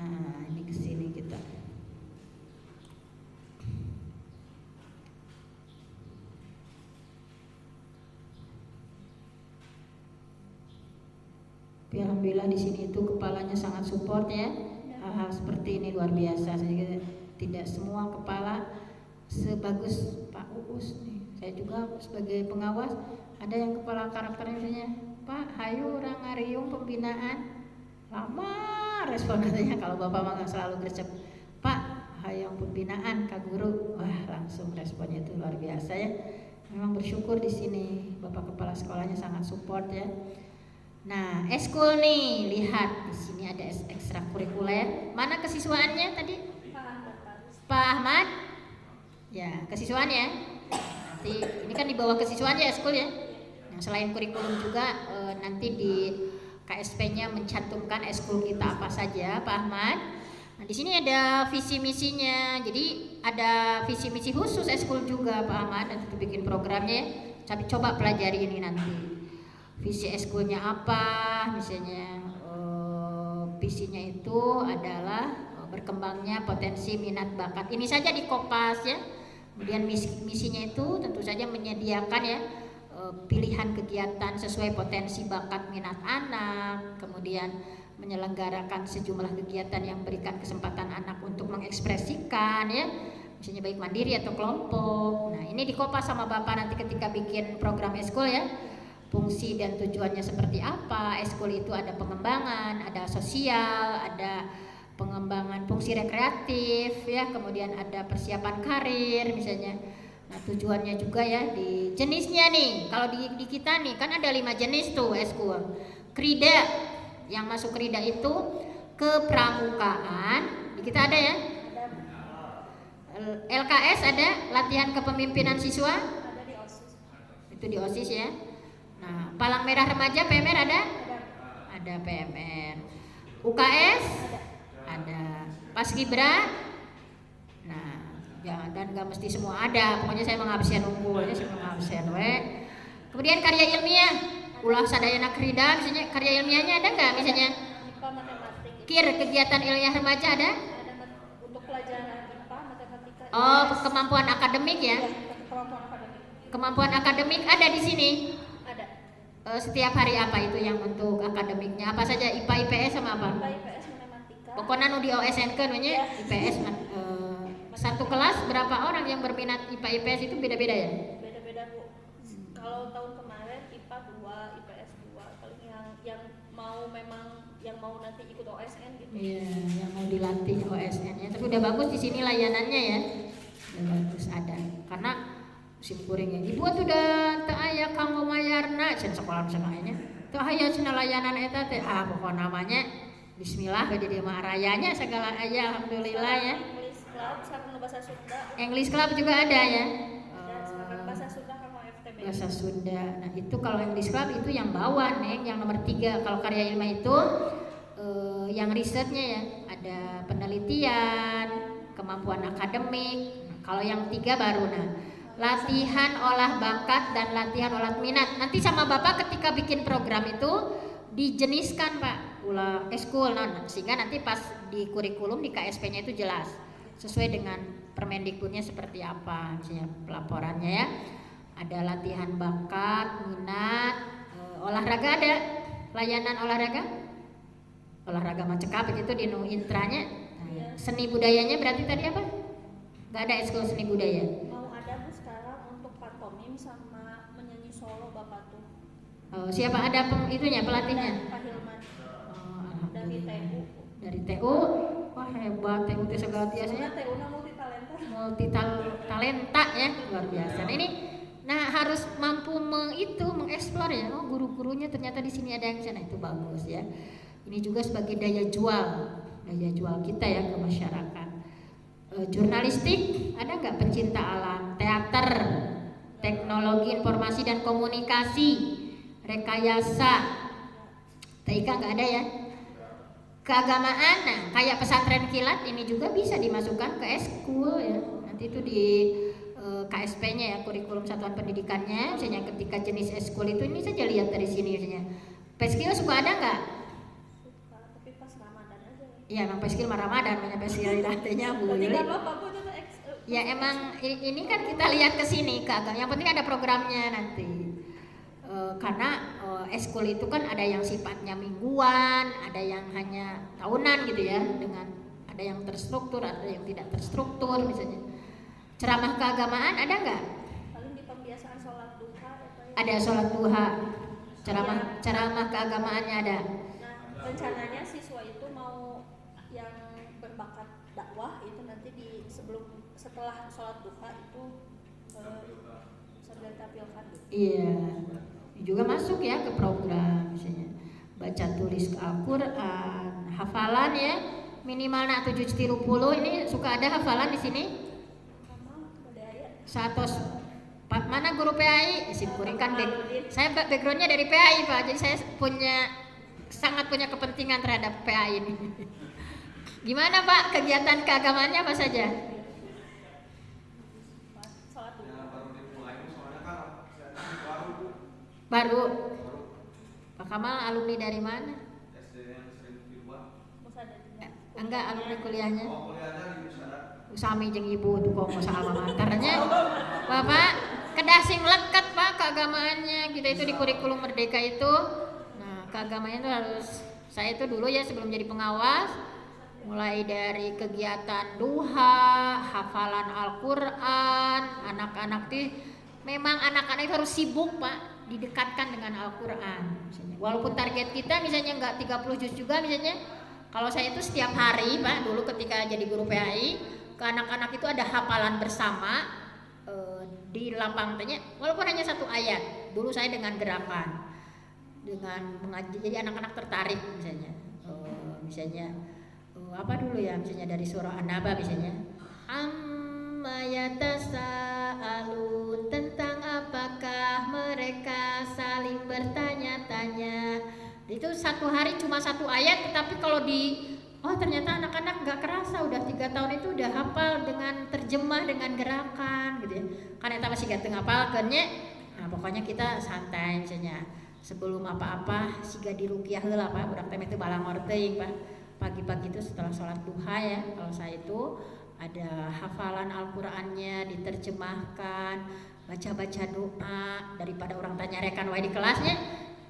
Nah, ini ke sini kita. Alhamdulillah di sini itu kepalanya sangat support ya. Hal-hal seperti ini luar biasa. Saya tidak semua kepala sebagus Pak Uus nih. Saya juga sebagai pengawas ada yang kepala karakternya misalnya, Pak, hayu orang ngariung pembinaan. Lama respon katanya kalau Bapak mah selalu gercep. Pak, hayang pembinaan ka guru. Wah, langsung responnya itu luar biasa ya. Memang bersyukur di sini Bapak kepala sekolahnya sangat support ya. Nah, eskul nih, lihat di sini ada ekstrakurikuler. Mana kesiswaannya tadi? Pak Ahmad? Ya, kesiswaan ya. Nanti ini kan di bawah kesiswaan ya eskul ya. Nah, selain kurikulum juga nanti di KSP-nya mencantumkan eskul kita apa saja, Pak Ahmad. Nah, di sini ada visi misinya. Jadi ada visi misi khusus eskul juga, Pak Ahmad. Nanti bikin programnya. Tapi coba pelajari ini nanti. Visi eskulnya apa? Misalnya visinya itu adalah berkembangnya potensi minat bakat. Ini saja di Kopas ya. Kemudian misinya itu tentu saja menyediakan ya pilihan kegiatan sesuai potensi bakat minat anak, kemudian menyelenggarakan sejumlah kegiatan yang berikan kesempatan anak untuk mengekspresikan ya, misalnya baik mandiri atau kelompok. Nah, ini dikopas sama Bapak nanti ketika bikin program eskul ya. Fungsi dan tujuannya seperti apa? Eskul itu ada pengembangan, ada sosial, ada pengembangan fungsi rekreatif ya, kemudian ada persiapan karir misalnya. Nah, tujuannya juga ya di jenisnya nih. Kalau di kita nih kan ada 5 jenis tuh eskul. Krida, yang masuk krida itu kepramukaan. Di kita ada ya. LKS ada, latihan kepemimpinan siswa. Ada di OSIS. Itu di OSIS ya. Nah, Palang Merah Remaja PMR ada? Ada PMR. UKS? Ada. Paskibra? Nah, ya, dan gak mesti semua ada. Pokoknya saya mengabsen unggul ya, saya mengabsen Kemudian karya ilmiah, ulah sadayana krida, misalnya karya ilmiahnya ada nggak? Misalnya IPA matematik. KIR, kegiatan ilmiah remaja ada? Untuk pelajaran IPA matematika. Oh, kemampuan akademik ya? Kemampuan akademik. Kemampuan akademik ada di sini. Ada. Setiap hari apa itu yang untuk akademiknya? Apa saja? IPA, IPS sama apa? IPA, IPS, matematika. Pokoknya nu di OSN kan nya IPS. Satu kelas berapa orang yang berminat IPA IPS itu beda-beda ya? Beda-beda Bu. Kalau tahun kemarin IPA 2, IPS 2. Paling yang mau memang yang mau nanti ikut OSN gitu. Iya, yang mau dilatih OSN-nya. Tapi udah bagus di sini layanannya ya. Udah bagus ada. Karena musim kuring ya. Ibu tuh udah teu aya kanggo mayarna cenah sekolah senangnya. Teu aya cenah layanan eta teh. Pokok namanya bismillah jadi dia mah rayanya segala aya alhamdulillah ya. English Club sama bahasa Sunda. English Club juga ada ya. Ada bahasa Sunda sama FTB. Bahasa Sunda. Nah, itu kalau English Club itu yang bawah nih, yang nomor 3. Kalau karya ilmiah itu yang risetnya ya, ada penelitian, kemampuan akademik. Nah, kalau yang 3 baru latihan olah bakat dan latihan olah minat. Nanti sama Bapak ketika bikin program itu dijeniskan Pak, ulah eskul sehingga nanti pas di kurikulum di KSP-nya itu jelas sesuai dengan Permendikbudnya seperti apa, misalnya pelaporannya ya. Ada latihan bakat, minat, olahraga ada, layanan olahraga. Olahraga mah cekap itu di intranya. Seni budayanya berarti tadi apa? Gak ada eskul seni budaya. Mau ada Bu sekarang untuk pantomim sama menyanyi solo Bapak tuh. Siapa ada itunya pelatihnya? Pak Hilman. Dari Alhamdulillah. TU. Dari TU, wah hebat TU teh segala biasanya. TU-nya multitalenta. Multitalenta ya, luar biasa. Nah, ini harus mampu mengeksplor ya. Oh, guru-gurunya ternyata di sini ada yang sana, itu bagus ya. Ini juga sebagai daya jual kita ya ke masyarakat. Jurnalistik ada nggak? Pencinta alam, teater, teknologi informasi dan komunikasi, rekayasa, TIK nggak ada ya. Keagamaan, kayak pesantren kilat ini juga bisa dimasukkan ke eskul ya. Nanti itu di KSP-nya ya, kurikulum satuan pendidikannya. Misalnya ketika jenis eskul itu ini saja lihat dari sini misalnya. Peskil suka ada nggak? Suka, tapi pas Ramadan aja. Iya, emang peskil mah Ramadan, banyak peskil artinya Bu. Ya emang ini kan kita lihat ke sini ke agama. Yang penting ada programnya nanti. Karena eskul itu kan ada yang sifatnya mingguan, ada yang hanya tahunan gitu ya, dengan ada yang terstruktur, ada yang tidak terstruktur misalnya. Ceramah keagamaan ada nggak? Paling di pembiasaan sholat duha ya. Ada sholat duha, ceramah keagamaannya ada. Nah, rencananya siswa itu mau yang berbakat dakwah itu nanti setelah sholat duha itu sambil tampilkan gitu. Iya. Juga masuk ya ke program misalnya baca tulis Al-Quran, hafalan ya, minimal nak 730 ini suka ada hafalan di sini. Pak mana guru PAI? Simpurikan saya backgroundnya dari PAI Pak, jadi saya sangat punya kepentingan terhadap PAI ini. Gimana Pak kegiatan keagamaannya apa saja? Baru. Pak Kamal alumni dari mana? Enggak, alumni kuliahnya. Sami jeung ibu tuh kok masa alma maternya. Bapak kedah sing leket Pak keagamaannya. Kita itu di kurikulum Merdeka itu. Nah, keagamaannya itu harus saya itu dulu ya sebelum jadi pengawas mulai dari kegiatan duha, hafalan Al-Qur'an, anak-anak tuh memang anak-anak itu harus sibuk Pak, didekatkan dengan Al-Qur'an misalnya. Walaupun target kita misalnya enggak 30 juz juga misalnya. Kalau saya itu setiap hari Pak dulu ketika jadi guru PAI ke anak-anak itu ada hafalan bersama di lapang tanya walaupun hanya satu ayat. Dulu saya dengan gerakan dengan mengaji jadi anak-anak tertarik misalnya apa dulu ya misalnya dari surah An-Naba misalnya amma yatasaalun tentang apakah mereka saling bertanya-tanya. Itu satu hari cuma satu ayat tetapi kalau ternyata anak-anak nggak kerasa udah 3 tahun itu udah hafal dengan terjemah dengan gerakan gitu ya. Karena kita masih gak hafalkannya. Nah, pokoknya kita santai misalnya sebelum apa-apa siga diruqyah heula Pak, budak teh itu balangor teuing Pak. Pagi-pagi itu setelah sholat duha ya, kalau saya itu ada hafalan Al-Qur'annya diterjemahkan, baca-baca doa daripada orang tanya rekan wae di kelasnya.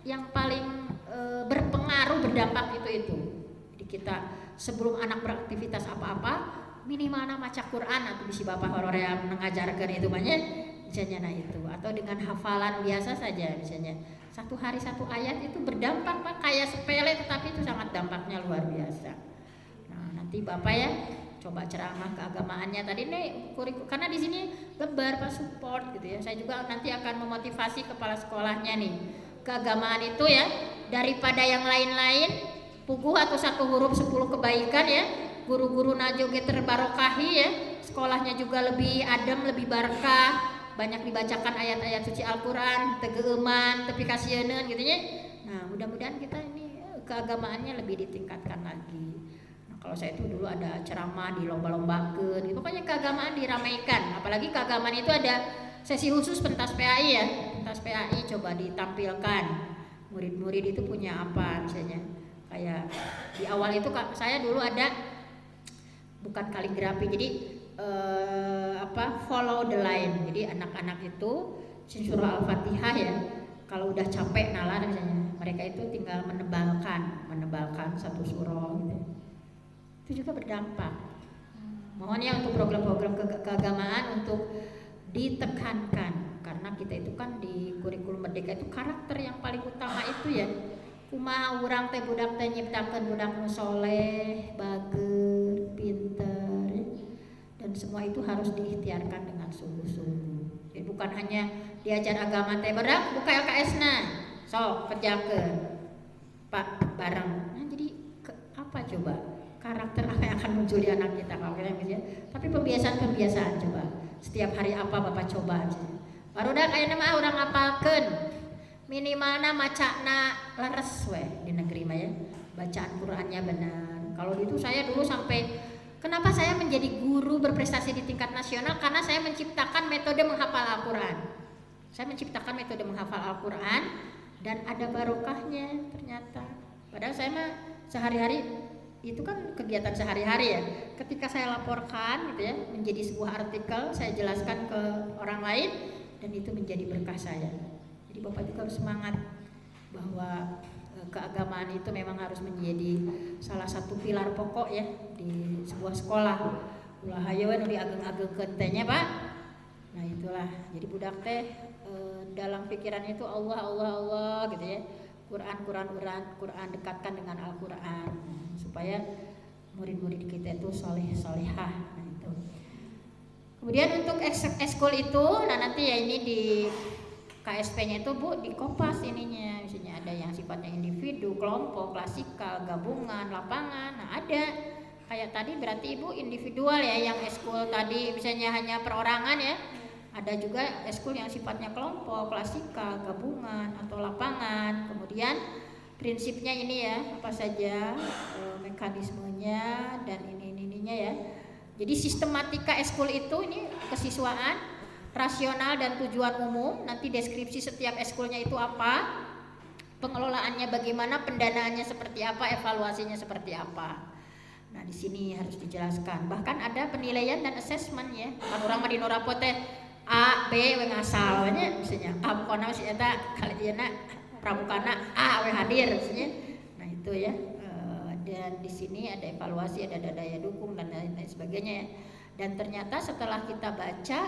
Yang paling berpengaruh berdampak itu. Jadi kita sebelum anak beraktivitas apa-apa minimal maca Quran atau bisi bapak hororea mengajarkan itu banyak misalnya nah itu atau dengan hafalan biasa saja misalnya satu hari satu ayat itu berdampak Pak kayak sepele tetapi itu sangat dampaknya luar biasa. Nah nanti bapak ya coba ceramah keagamaannya tadi nih karena di sini lebar Pak support gitu ya. Saya juga nanti akan memotivasi kepala sekolahnya nih keagamaan itu ya daripada yang lain-lain puguh atau satu huruf 10 kebaikan ya. Guru-guru najoge terbarokahi ya. Sekolahnya juga lebih adem, lebih barkah. Banyak dibacakan ayat-ayat suci Al-Qur'an, tegeuman, tepi kasieun gitu ya. Nah, mudah-mudahan kita ini keagamaannya lebih ditingkatkan lagi. Nah, kalau saya itu dulu ada ceramah di lomba-lombakeun. Pokoknya keagamaan diramaikan. Apalagi keagamaan itu ada sesi khusus pentas PAI ya. Pentas PAI coba ditampilkan. Murid-murid itu punya apa misalnya. Kayak di awal itu saya dulu ada bukan kaligrafi jadi follow the line. Jadi anak-anak itu surah Al-Fatihah ya kalau udah capek nalar misalnya mereka itu tinggal menebalkan satu surah gitu. Itu juga berdampak. Mohon ya untuk program-program keagamaan untuk ditekankan karena kita itu kan di kurikulum Merdeka itu karakter yang paling utama itu ya kumaha urang teh budak teh nyiptakeun budak nu soleh, bager, pinter dan semua itu harus diikhtiarkan dengan sungguh-sungguh. Jadi bukan hanya diajar agama teh badak buka LKS-na. Sok kerjakeun. Pak bareng. Nah, jadi apa coba? Karakter apa yang akan muncul di anak kita kalau kita misalnya. Tapi pembiasaan coba. Setiap hari apa Bapak coba aja. Barudak ayeuna mah urang ngapalkeun. Minimalna macana leres we di negeri mah ya. Bacaan Qur'annya benar. Kalau itu saya dulu sampai kenapa saya menjadi guru berprestasi di tingkat nasional karena saya menciptakan metode menghafal Al-Qur'an. Saya menciptakan metode menghafal Al-Qur'an dan ada barokahnya ternyata. Padahal saya mah sehari-hari itu kan kegiatan sehari-hari ya. Ketika saya laporkan gitu ya menjadi sebuah artikel, saya jelaskan ke orang lain dan itu menjadi berkah saya. Jadi Bapak juga harus semangat bahwa keagamaan itu memang harus menjadi salah satu pilar pokok ya di sebuah sekolah. Ulah hayeun nu diageng-agengkeun teh nya Pak. Nah itulah. Jadi budak teh dalam pikirannya itu Allah gitu ya. Quran dekatkan dengan Al-Qur'an supaya murid-murid kita itu soleh-solehah. Nah itu. Kemudian untuk ekskul itu, nah nanti ya ini di KSP-nya itu Bu di Kompas ininya, misalnya ada yang sifatnya individu, kelompok, klasikal, gabungan, lapangan. Nah ada kayak tadi berarti Ibu individual ya, yang eskul tadi misalnya hanya perorangan ya. Ada juga eskul yang sifatnya kelompok, klasika, gabungan atau lapangan. Kemudian prinsipnya ini ya, apa saja mekanismenya dan ininya ya. Jadi sistematika eskul itu ini kesiswaan, rasional dan tujuan umum. Nanti deskripsi setiap eskulnya itu apa, pengelolaannya bagaimana, pendanaannya seperti apa, evaluasinya seperti apa. Nah di sini harus dijelaskan. Bahkan ada penilaian dan assessment ya. Kan orang mah di Norapote A, B, we ngasalnya misalnya. A pokoknya masih eta kalian pramukana A, we hadir misalnya. Nah itu ya. Dan di sini ada evaluasi, ada daya dukung dan lain sebagainya ya. Dan ternyata setelah kita baca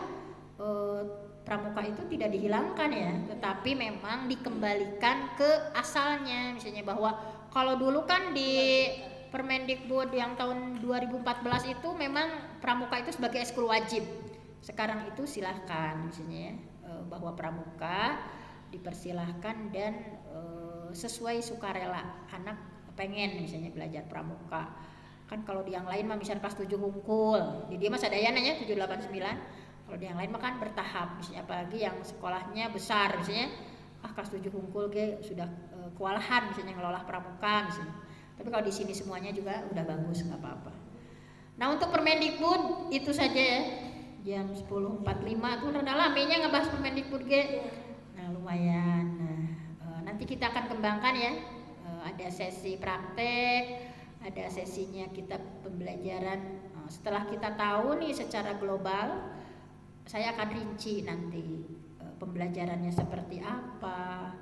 pramuka itu tidak dihilangkan ya, tetapi memang dikembalikan ke asalnya. Misalnya bahwa kalau dulu kan di Permendikbud yang tahun 2014 itu memang pramuka itu sebagai eskul wajib. Sekarang itu silahkan misalnya ya, bahwa pramuka dipersilahkan dan sesuai sukarela anak pengen misalnya belajar pramuka. Kan kalau di yang lain mah misalnya kelas 7 hungkul, di dia mah sadayana nya 7, 8, 9. Kalau di yang lain mah kan bertahap, misalnya apalagi yang sekolahnya besar misalnya kelas 7 hungkul sudah kewalahan misalnya ngelola pramuka misalnya. Tapi kalau di sini semuanya juga udah bagus, nggak apa-apa. Nah untuk Permendikbud itu saja ya, jam 10.45 tuh rada lamenya ngebahas Permendikbud Nah lumayan. Nah, nanti kita akan kembangkan ya. Ada sesi praktek, ada sesinya kita pembelajaran. Setelah kita tahu nih secara global, saya akan rinci nanti pembelajarannya seperti apa.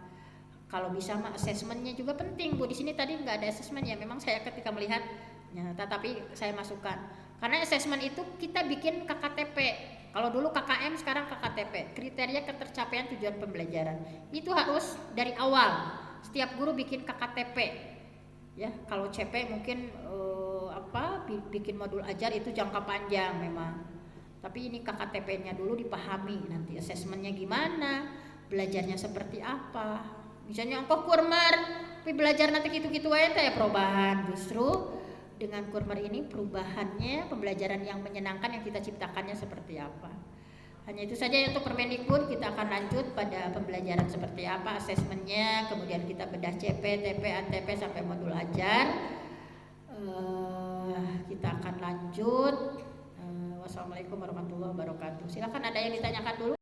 Kalau bisa mah asesmennya juga penting Bu. Di sini tadi nggak ada asesmen ya. Memang saya ketika melihat, ya, tapi saya masukkan. Karena asesmen itu kita bikin KKTP. Kalau dulu KKM, sekarang KKTP. Kriteria ketercapaian tujuan pembelajaran. Itu harus dari awal. Setiap guru bikin KKTP. Ya, kalau CP mungkin bikin modul ajar itu jangka panjang memang. Tapi ini KKTP-nya dulu dipahami, nanti asesmennya gimana, belajarnya seperti apa. Misalnya engkau kurmer, tapi belajar nanti gitu-gitu aja ya perubahan. Justru dengan kurmer ini perubahannya, pembelajaran yang menyenangkan yang kita ciptakannya seperti apa. Hanya itu saja untuk Permendikbud. Kita akan lanjut pada pembelajaran seperti apa, asesmennya, kemudian kita bedah CP, TP, ATP sampai modul ajar. Kita akan lanjut. Wassalamualaikum warahmatullahi wabarakatuh. Silakan ada yang ditanyakan dulu.